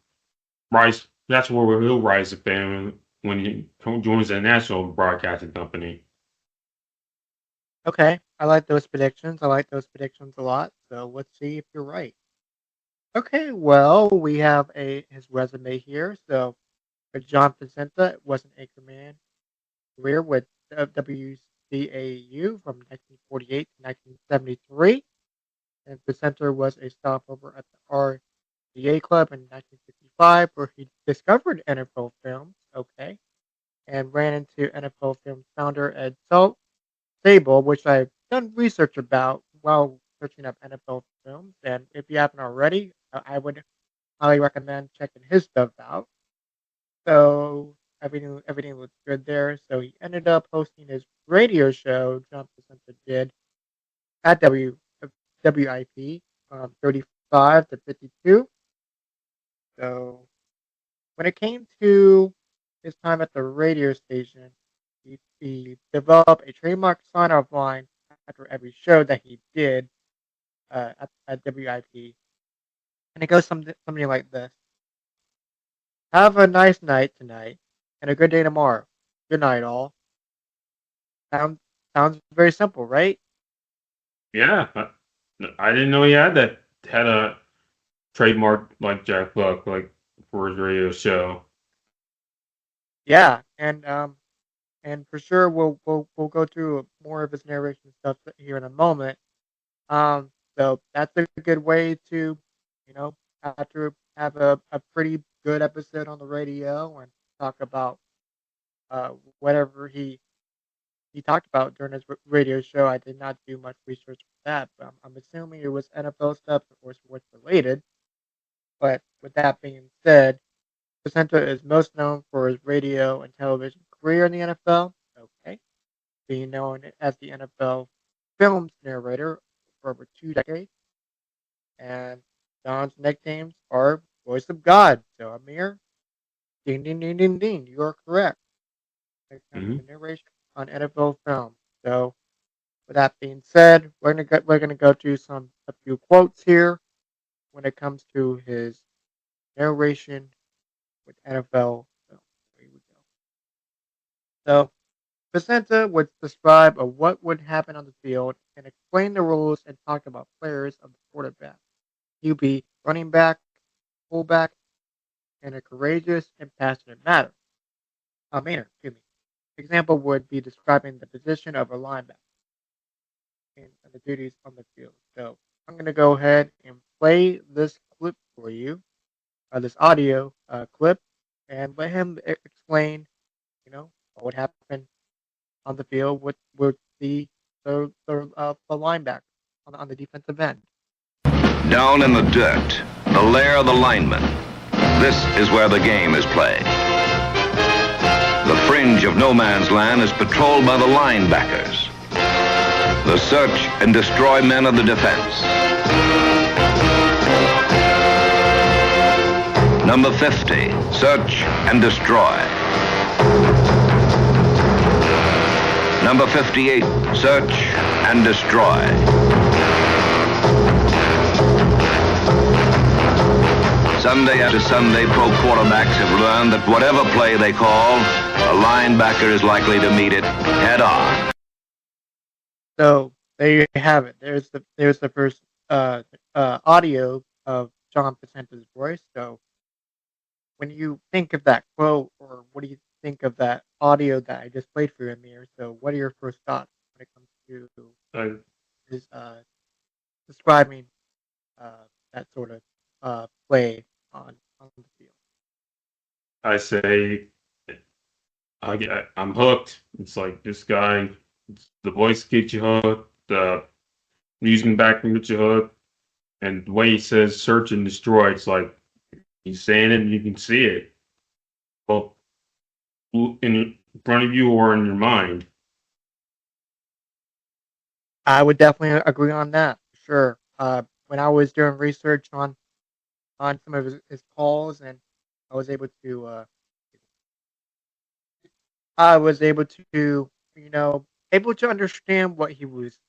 rise. That's where he'll rise to fame when he joins a national broadcasting company. Okay, I like those predictions. I like those predictions a lot. So let's see if you're right. Okay, well, we have a his resume here. So for John Facenta was an anchorman career with WCAU from 1948 to 1973, and Facenta was a stopover at the RDA Club in 1965, where he discovered NFL films. Okay, and ran into NFL Films founder Ed Sable, which I've done research about while searching up NFL films. And if you haven't already, I would highly recommend checking his stuff out. So everything looks good there. So he ended up hosting his radio show, John Placenta did at WIP 35 to 52. So when it came to his time at the radio station, he developed a trademark sign-off line after every show that he did at WIP, and it goes something like this: "Have a nice night tonight, and a good day tomorrow. Good night, all." Sounds sounds very simple, right? Yeah, I didn't know he had a trademark like Jack Buck like for his radio show. Yeah, and for sure we'll go through more of his narration stuff here in a moment. So that's a good way to, after have a pretty good episode on the radio and talk about whatever he talked about during his radio show. I did not do much research for that, but I'm assuming it was NFL stuff or sports related. But with that being said, Placenta is most known for his radio and television career in the NFL. Okay, being known as the NFL films narrator for over 2 decades, and Don's nicknames are Voice of God. So Amir, ding ding ding ding ding, you are correct when it comes Hmm. to narration on NFL film. So with that being said, we're gonna go to a few quotes here when it comes to his narration with NFL film. Here we go. So Placenta would describe what would happen on the field and explain the rules and talk about players of the quarterback, QB, running back, fullback, in a courageous and passionate manner. Excuse me. Example would be describing the position of a linebacker and the duties on the field. So I'm going to go ahead and play this clip for you, this audio clip, and let him explain, what would happen on the field with the linebacker on the defensive end. Down in the dirt, the lair of the lineman. This is where the game is played. The fringe of no man's land is patrolled by the linebackers. The search and destroy men of the defense. Number 50, search and destroy. Number 58, search and destroy. Sunday after Sunday, pro quarterbacks have learned that whatever play they call, a linebacker is likely to meet it head on. So there you have it. There's the first audio of John Placenta's voice. So when you think of that quote, or what do you think of that audio that I just played for you, Amir? So what are your first thoughts when it comes to I his describing that sort of play on the field? I say I'm hooked. It's like this guy, the voice gets you hooked, the music background gets you hooked, and the way he says "search and destroy," it's like he's saying it and you can see it, both in front of you or in your mind. I would definitely agree on that. Sure. When I was doing research on some of his calls, and I was able to uh, I was able to understand what he was,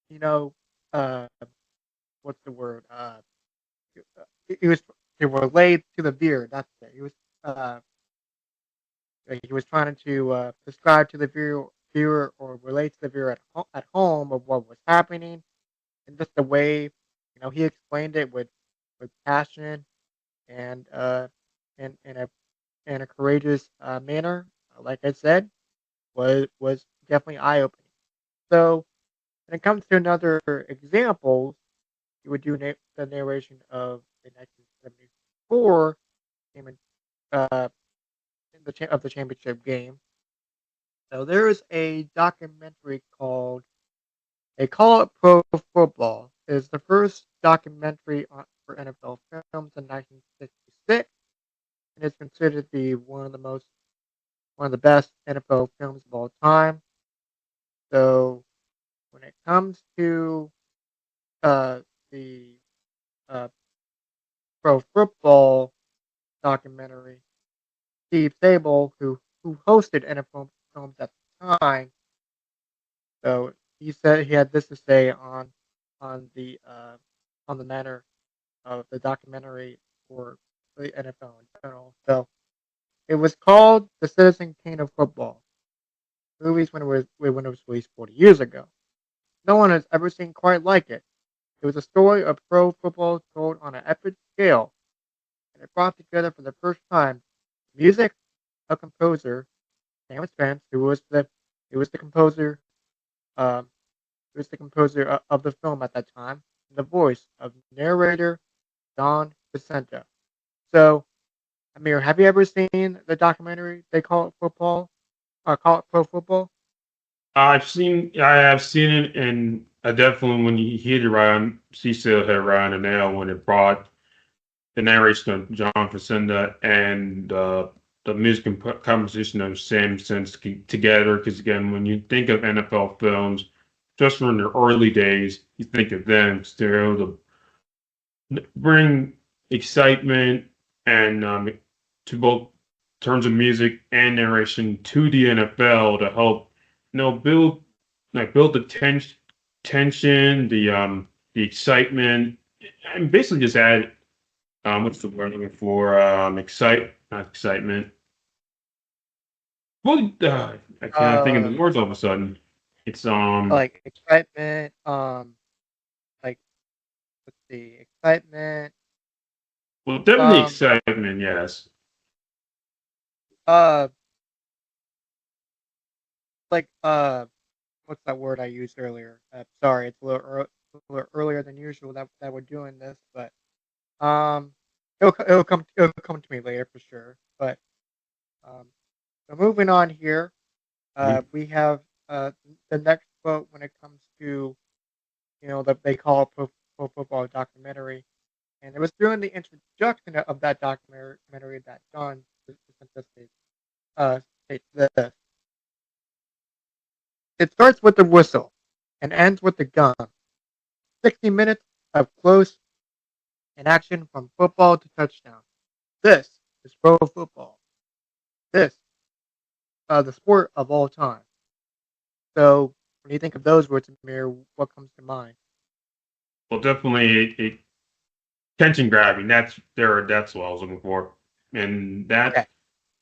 you know, uh, what's the word? He was to relate to the viewer. That's it. Uh, he was trying to describe to the viewer or relate to the viewer at home of what was happening, and just the way he explained it with passion and in a courageous manner. Like I said, was definitely eye opening. So when it comes to another example, you would do the narration of the 1974 game uh, of the championship game. So there is a documentary called They Call It Pro Football. It is the first documentary for NFL films in 1966, and is considered to be one of the best NFL films of all time. So when it comes to the uh, pro football documentary, Steve Sable, who hosted NFL films at the time, so he said he had this to say on the uh, on the matter of the documentary for the NFL in general. So it was called The Citizen Kane of Football. Movies when it was released 40 years ago. No one has ever seen quite like it. It was a story of pro football told on an epic scale, and it brought together for the first time music, a composer, Sam Spence, who was the composer, um, who was the composer of the film at that time, and the voice of narrator Don Vicenta. So, Amir, have you ever seen the documentary They Call It Football? call it pro football? I have seen it, and I definitely, when you hit it right on, Cecil hit it right on the nail when it brought the narration of John Facenda and the music and composition of Sam Sense together. Because again, when you think of NFL films, just from the early days, you think of them still to bring excitement and to both terms of music and narration to the NFL to help build build the tension, the excitement, and basically just add what's the word I'm looking for? Not excitement. Well, I can't think of Uh, the words all of a sudden. It's like excitement. Like let's see, excitement. well, definitely Um, excitement. Yes. uh, like what's that word I used earlier? Sorry, it's a little earlier than usual that we're doing this, but um, it'll come to me later for sure. But um, so moving on here, Mhm. we have the next quote when it comes to that they call a pro football documentary, and it was during the introduction of that documentary that John uh, states this. It starts with the whistle and ends with the gun. 60 minutes of close and action from football to touchdown. This is pro football. This, the sport of all time. So when you think of those words, Amir, what comes to mind? Well, definitely a tension grabbing. That's what I was looking for. And Yeah. that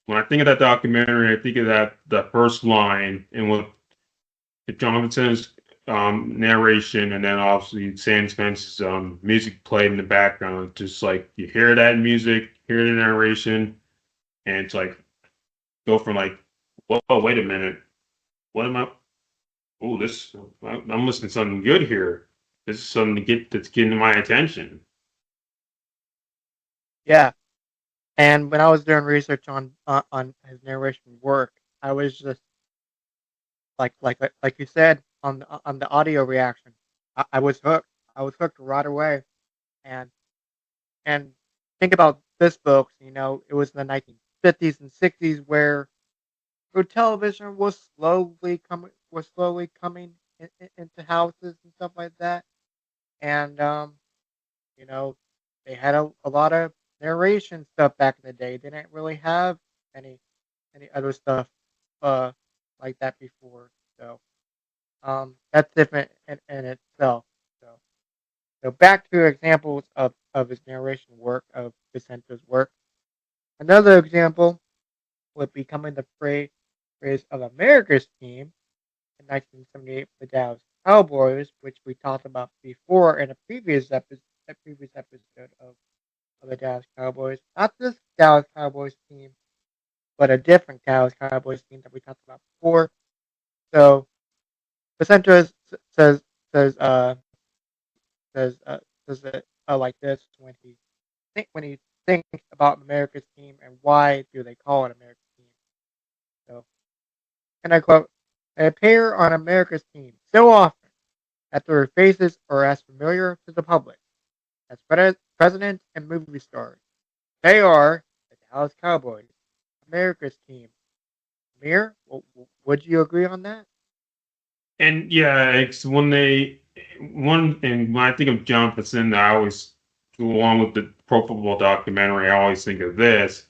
when I think of that documentary, I think of that first line and with Jonathan's narration, and then obviously Sam Spence's music played in the background. Just like you hear that music, hear the narration, and it's like go from like, whoa, wait a minute, what am I? Oh, this I'm listening to something good here. This is something that's getting my attention. Yeah. And when I was doing research on his narration work, I was just like you said on the audio reaction. I was hooked. I was hooked right away. And and think about this, folks. It was in the 1950s and 60s where television was slowly coming into houses and stuff like that. And you know, they had a lot of narration stuff back in the day. They didn't really have any any other stuff uh like that before. So that's different in itself. So back to examples of his narration work of Vicente's work. Another example would be coming the phrase of America's team in 1978 for the Dallas Cowboys, which we talked about before in a previous episode of the Dallas Cowboys. Not this Dallas Cowboys team, but a different Dallas Cowboys team that we talked about before. So Vicente says says uh says says it like this when he thinks about America's team and why do they call it America's team. So and I quote, "They appear on America's team so often that their faces are as familiar to the public as presidents and movie stars. They are the Dallas Cowboys, America's team." Amir, would you agree on that? And yeah, it's and when I think of John Facenda, I always, along with the pro football documentary, I always think of this,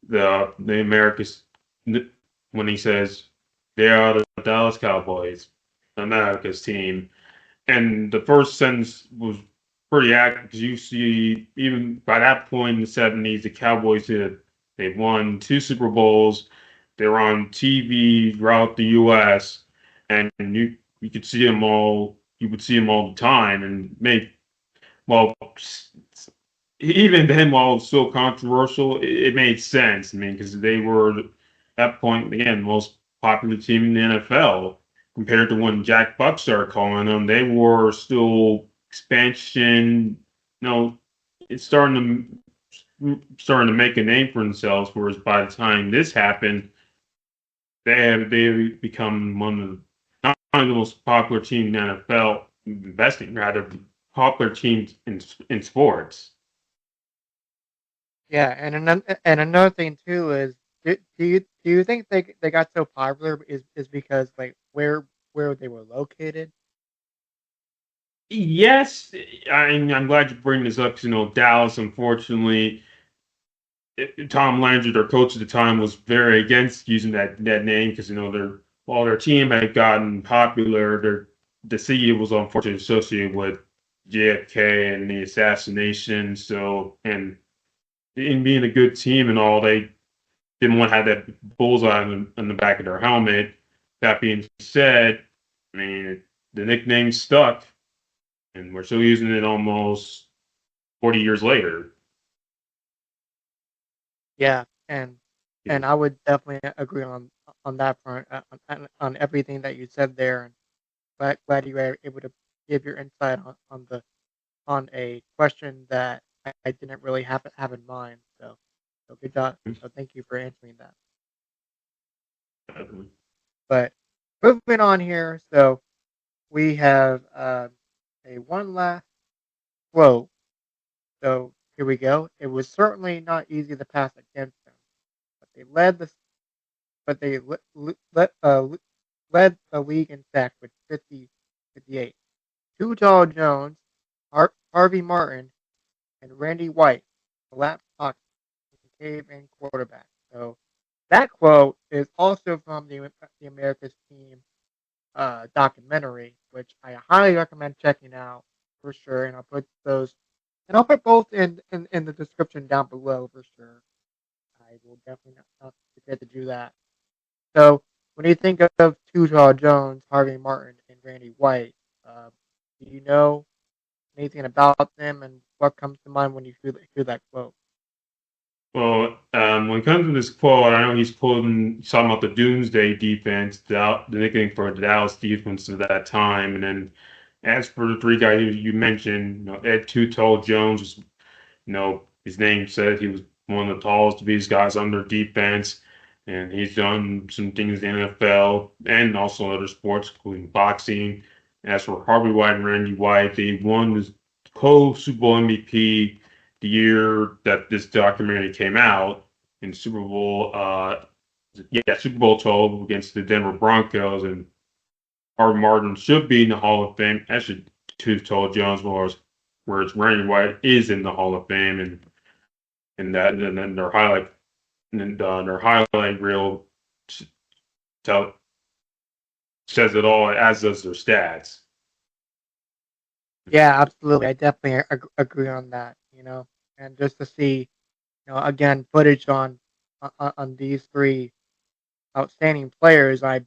the America's, when he says they are the Dallas Cowboys, America's team. And the first sentence was pretty accurate because you see, even by that point in the 70s, the Cowboys they won two Super Bowls. They were on TV throughout the U.S. and you could see them all. You would see them all the time, and make well. Even then, while it's still controversial, it made sense. I mean, because they were at that point again the most popular team in the NFL compared to when Jack Buck started calling them. They were still expansion. You know, it's starting to make a name for themselves. Whereas by the time this happened, they become one of not only the most popular team in the NFL, investing rather popular teams in sports. Yeah, and another thing too is, do you think they got so popular is because like where they were located? Yes, I'm glad you bring this up. 'Cause, Dallas, unfortunately, Tom Landry, their coach at the time, was very against using that name because while their team had gotten popular, the city was unfortunately associated with JFK and the assassination. So, and in being a good team and all, they didn't want to have that bullseye on the back of their helmet. That being said, I mean, the nickname stuck, and we're still using it almost 40 years later. Yeah, and I would definitely agree on that front, on everything that you said there, and glad you were able to give your insight on a question that I didn't really have in mind. So good job. So thank you for answering that. But moving on here, so we have a one last quote. So here we go. It was certainly not easy to pass against them, but they led the league in sacks with 58. Too Tall Jones, Harvey Martin, and Randy White, the lap pocket and cave-in quarterback. So that quote is also from the America's Team documentary, which I highly recommend checking out for sure. And I'll put both in the description down below for sure. I will definitely not forget to do that. So when you think of Too Tall Jones, Harvey Martin, and Randy White, do you know anything about them and what comes to mind when you hear that quote? Well, when it comes to this quote, I know he's talking about the Doomsday defense, the nickname for the Dallas defense of that time. And then as for the three guys you mentioned, Ed Too Tall Jones was, his name said he was one of the tallest of these guys on their defense. And he's done some things in the NFL and also other sports, including boxing. As for Harvey White and Randy White, they won the co-Super Bowl MVP the year that this documentary came out in Super Bowl 12 against the Denver Broncos, and Harvey Martin should be in the Hall of Fame. Actually, Too Tall Jones was, whereas Randy White is in the Hall of Fame, and then their highlight reel tell, says it all, as does their stats. Yeah, absolutely. I definitely agree on that. And just to see, again, footage on these three outstanding players, I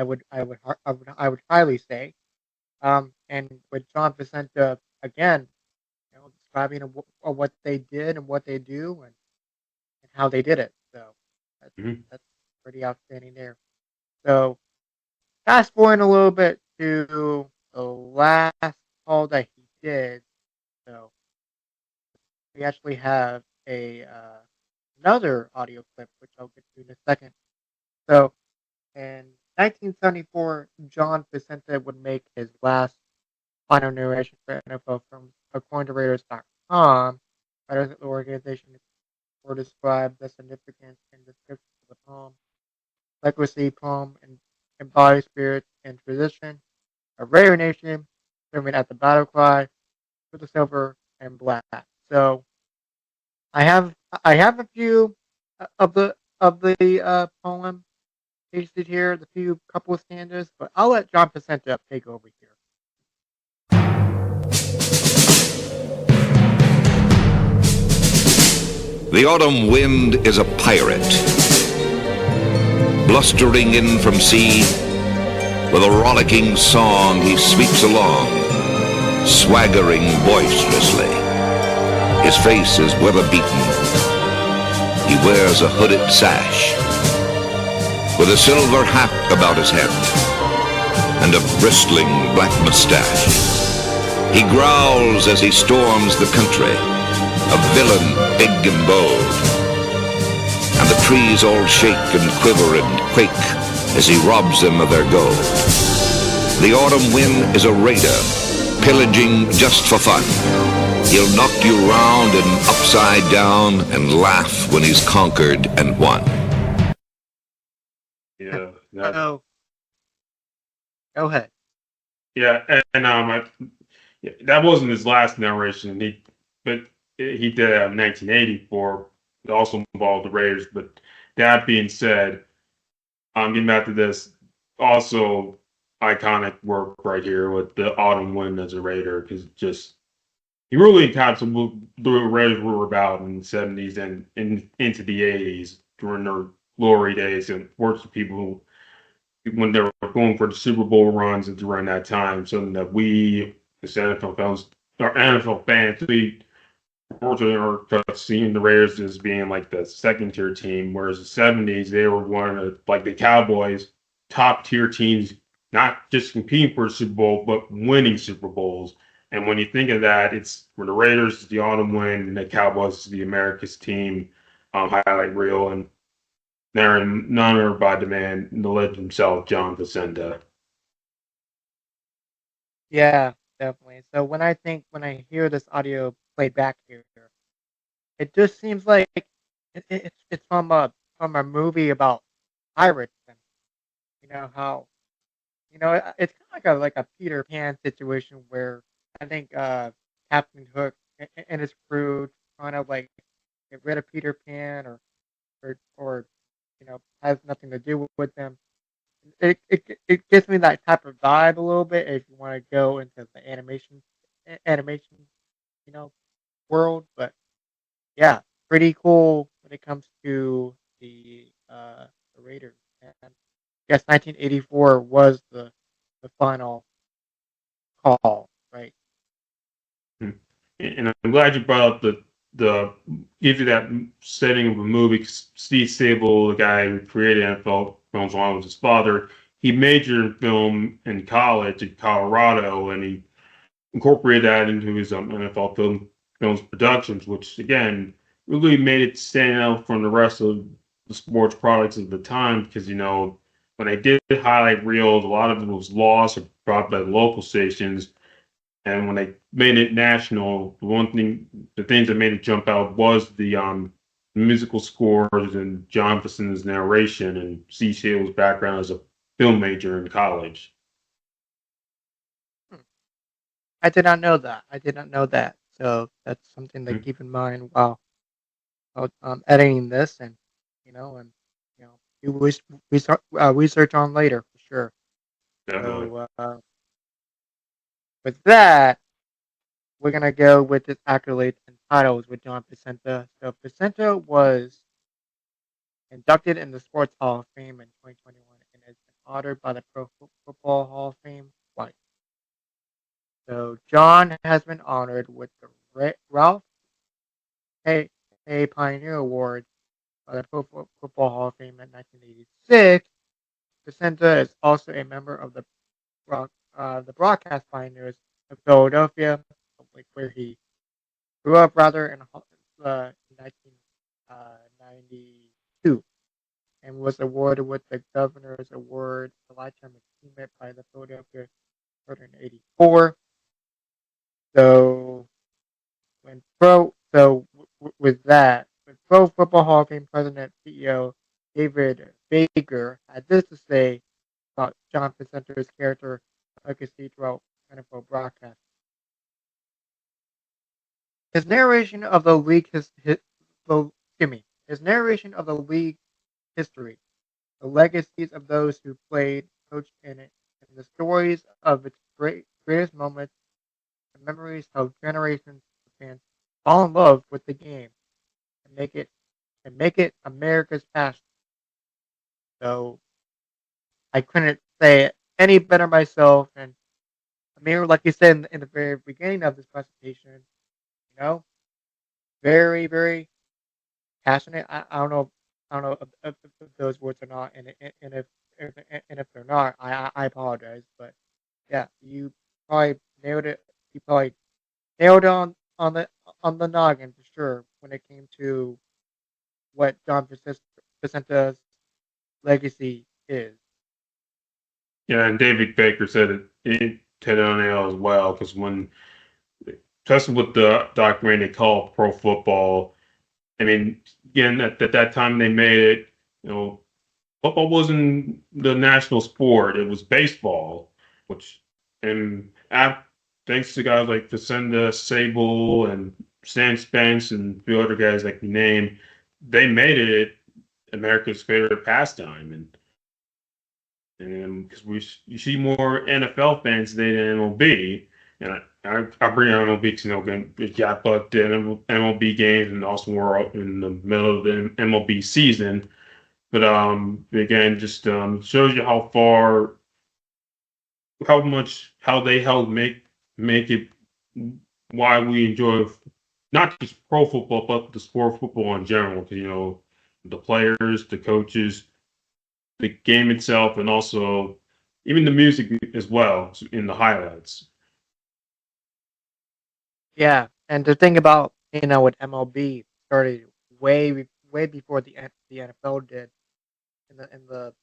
would highly say. And with John Vicenta again, describing what they did and what they do and how they did it. So that's pretty outstanding there. So fast forwarding a little bit to the last call that he did. So we actually have another audio clip, which I'll get to in a second. So in 1974, John Vicente would make his last final narration for NFL from according to Raiders.com. Writers at the organization will describe the significance and description of the poem. Legacy poem and embodies spirit and tradition. A Raider Nation serving at the battle cry for the silver and black. So I have a few of the poem pasted here, the few couple of stanzas, but I'll let John Vicente take over here. The autumn wind is a pirate, blustering in from sea. With a rollicking song he sweeps along, swaggering boisterously. His face is weather-beaten. He wears a hooded sash, with a silver hat about his head, and a bristling black mustache. He growls as he storms the country, a villain big and bold, and the trees all shake and quiver and quake as he robs them of their gold. The autumn wind is a raider, pillaging just for fun. He'll knock you round and upside down and laugh when he's conquered and won. Yeah, So, go ahead. yeah, and that wasn't his last narration. But he did it in 1984. It also involved the Raiders. But that being said, getting back to this, also iconic work right here with the autumn wind as a Raider, because just he really encapsulated what the Raiders were about in the 70s and into the 80s during their glory days, and works with people when they were going for the Super Bowl runs and during that time. Something that we, as NFL fans, we unfortunately are seeing the Raiders as being like the second tier team, whereas the 70s they were one of like the Cowboys, top tier teams, not just competing for a Super Bowl but winning Super Bowls. And when you think of that, it's where the Raiders is the autumn win and the Cowboys is the America's team highlight reel, and they're none other by the man, the legend himself, John Facenda. Yeah, definitely. So when I hear this audio played back here, it just seems like it's from a movie about pirates, and you know how it's kind of like a Peter Pan situation where I think Captain Hook and his crew trying to like get rid of Peter Pan, or has nothing to do with them. It gives me that type of vibe a little bit if you want to go into the animation you know world. But yeah, pretty cool when it comes to the Raiders. And I guess 1984 was the final call, right? Hmm. And I'm glad you brought up the gives you that setting of a movie. 'Cause Steve Sable, the guy who created NFL films along with his father, he majored in film in college at Colorado, and he incorporated that into his NFL films productions, which again really made it stand out from the rest of the sports products of the time. Because when they did highlight reels, a lot of it was lost or brought by the local stations. And when they made it national, the things that made it jump out was the musical scores and John Facenda's narration and C. Sable's background as a film major in college. Hmm. I did not know that. I did not know that. So that's something to Mhm. keep in mind while editing this, and you know do research on later for sure. Definitely. So with that, we're gonna go with his accolades and titles with John Pacenta. So Pacenta was inducted in the Sports Hall of Fame in 2021 and has been honored by the Football Hall of Fame twice. So John has been honored with the Ralph A. Pioneer Award by the Football Hall of Fame in 1986. Pacenta is also a member of the Broadcast Pioneers of Philadelphia, like where he grew up rather in 1992, and was awarded with the Governor's Award, the Lifetime Achievement by the Philadelphia 184. So with that, with Pro Football Hall of Fame President CEO David Baker had this to say about John Facenta's character legacy throughout NFL broadcast. His narration of the league his narration of the league history, the legacies of those who played, coached in it, and the stories of its greatest moments and memories help generations of fans fall in love with the game and make it America's passion. So I couldn't say it any better myself. And Amir, like you said in the very beginning of this presentation, very, very passionate. I don't know if those words are not, and if they're not, I apologize. But yeah, you probably nailed it. You probably nailed on the noggin for sure when it came to what John Vicente's legacy is. Yeah, and David Baker said it hit on nail as well because when, especially with the documentary they call Pro Football, I mean, again, at that time they made it, you know, football wasn't the national sport; it was baseball, which, and thanks to guys like Vicenda, Sable, and Stan Spence, and a few other guys like you name, they made it America's favorite pastime, and because you see more NFL fans today than MLB, and I bring on MLB because again, it got but the MLB games, and also we're out in the middle of the MLB season. But again, just shows you how they help make it why we enjoy not just pro football but the sport of football in general. 'Cause, the players, the coaches, the game itself, and also even the music as well in the highlights. Yeah, and the thing about with MLB started way before the NFL did in the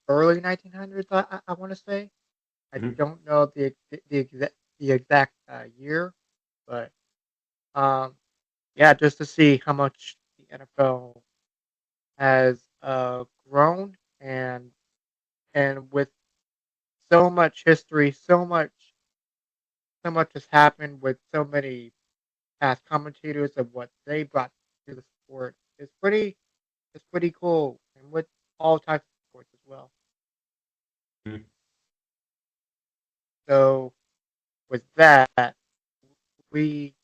early 1900s. I want to say. I Mhm. don't know the exact year, but um, yeah, just to see how much the NFL has grown and with so much history, so much has happened with so many past commentators of what they brought to the sport. It's pretty cool, and with all types of sports as well. Mhm. So with that, we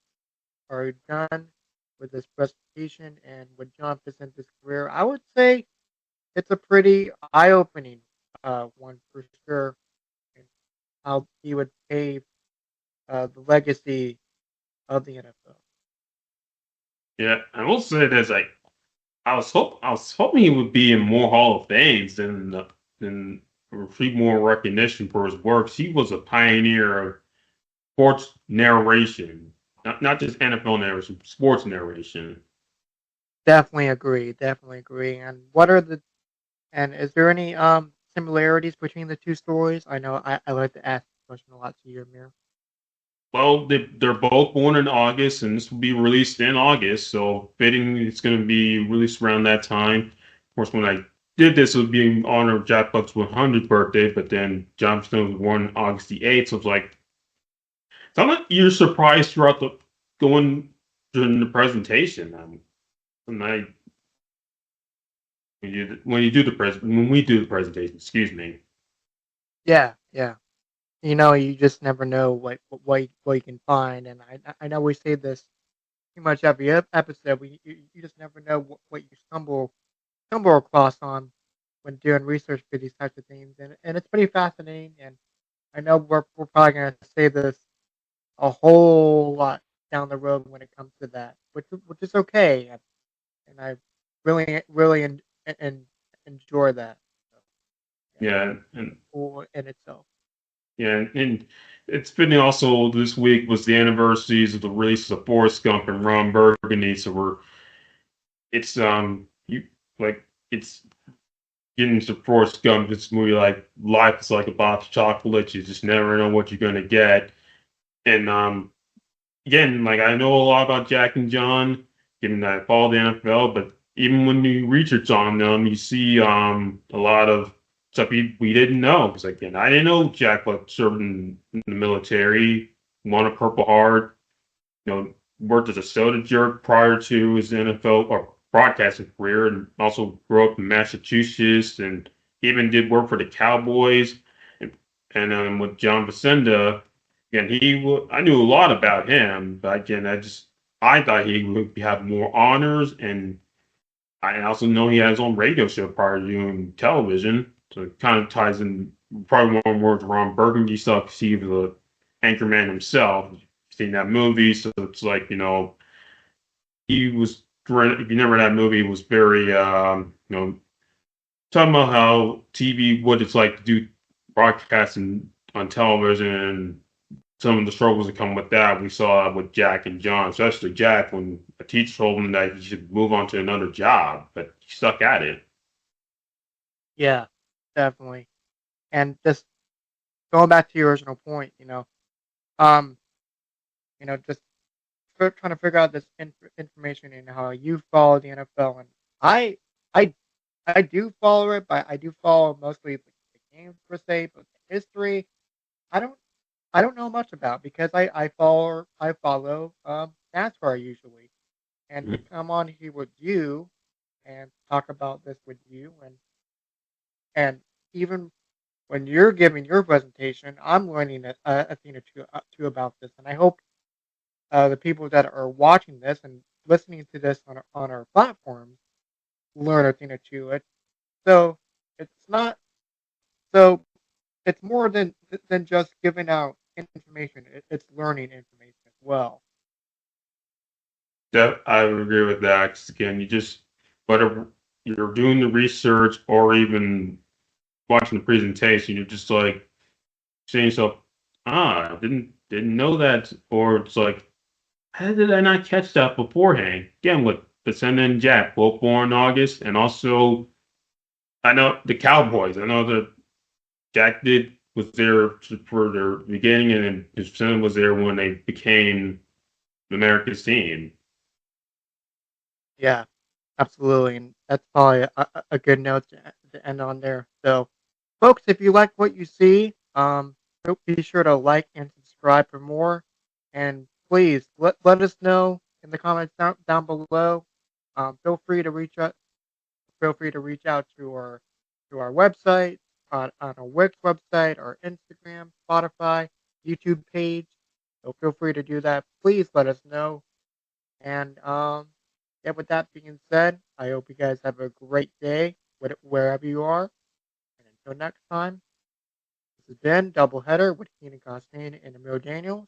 are done with this presentation and with John Vicente's career. I would say it's a pretty eye-opening one for sure, and how he would pave the legacy of the NFL. Yeah, I will say this: like I was hoping he would be in more Hall of Fames than receive more recognition for his works. He was a pioneer of sports narration, not just NFL narration, sports narration. Definitely agree. And is there any similarities between the two stories? I know I like to ask this question a lot to you, Amir. Well, they're both born in August, and this will be released in August, so fitting it's going to be released around that time. Of course, when I did this, it would be in honor of Jack Buck's 100th birthday, but then John Snow was born August the 8th, so it's like, so I'm not you're surprised throughout the going during the presentation. And I when we do the presentation, excuse me. Yeah, yeah. You just never know what you can find, and I know we say this pretty much every episode. You just never know what you stumble across on when doing research for these types of things, and it's pretty fascinating. And I know we're probably gonna say this a whole lot down the road when it comes to that, which is okay, and I really and enjoy that. So, yeah, Yeah, and cool in itself. yeah, and it's fitting also this week was the anniversaries of the release of Forrest Gump and Ron Burgundy, so it's you like it's getting to Forrest Gump. This movie like life is like a box of chocolates. You just never know what you're gonna get. And again, like I know a lot about Jack and John, given that I follow the NFL, but even when you research on them, you see a lot of stuff we didn't know. Because again, I didn't know Jack like served in the military, won a Purple Heart, worked as a soda jerk prior to his NFL or broadcasting career, and also grew up in Massachusetts, and even did work for the Cowboys, and with John Vicenda. Again, I knew a lot about him, but again, I thought he would have more honors, and I also know he had his own radio show prior to doing television, so it kind of ties in probably more to Ron Burgundy stuff because he was the anchorman himself. Seen that movie, so it's like he was. If you never that movie, it was very talking about how TV, what it's like to do broadcasting on television, some of the struggles that come with that. We saw with Jack and John, especially Jack, when a teacher told him that he should move on to another job, but he stuck at it. Yeah, definitely. And just going back to your original point, um, just trying to figure out this information and how you follow the NFL, and I, I, I do follow it, but I do follow mostly the games per se, but the history, I don't, I don't know much about because I follow NASCAR usually, and to Mhm. come on here with you and talk about this with you, and even when you're giving your presentation, I'm learning a thing or two about this, and I hope the people that are watching this and listening to this on our platforms learn a thing or two. So it's not so it's more than just giving out information. It's learning information as well. That I would agree with that. 'Cause again, whether you're doing the research or even watching the presentation, you're just like saying to yourself, I didn't know that, or it's like, how did I not catch that beforehand? Again, with Basenda and Jack, both born in August, and also I know the Cowboys. I know that Jack did was there for their beginning, and then his son was there when they became America's team. Yeah, absolutely, and that's probably a good note to end on there. So, folks, if you like what you see, be sure to like and subscribe for more, and please let us know in the comments down below. Feel free to reach out. Feel free to reach out to our website, on our Wix website, our Instagram, Spotify, YouTube page. So feel free to do that. Please let us know. And yeah, with that being said, I hope you guys have a great day wherever you are. And until next time, this has been Doubleheader with Keenan Costain and Amir Daniels.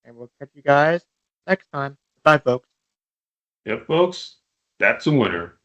And we'll catch you guys next time. Bye, folks. Yep, folks, that's a winner.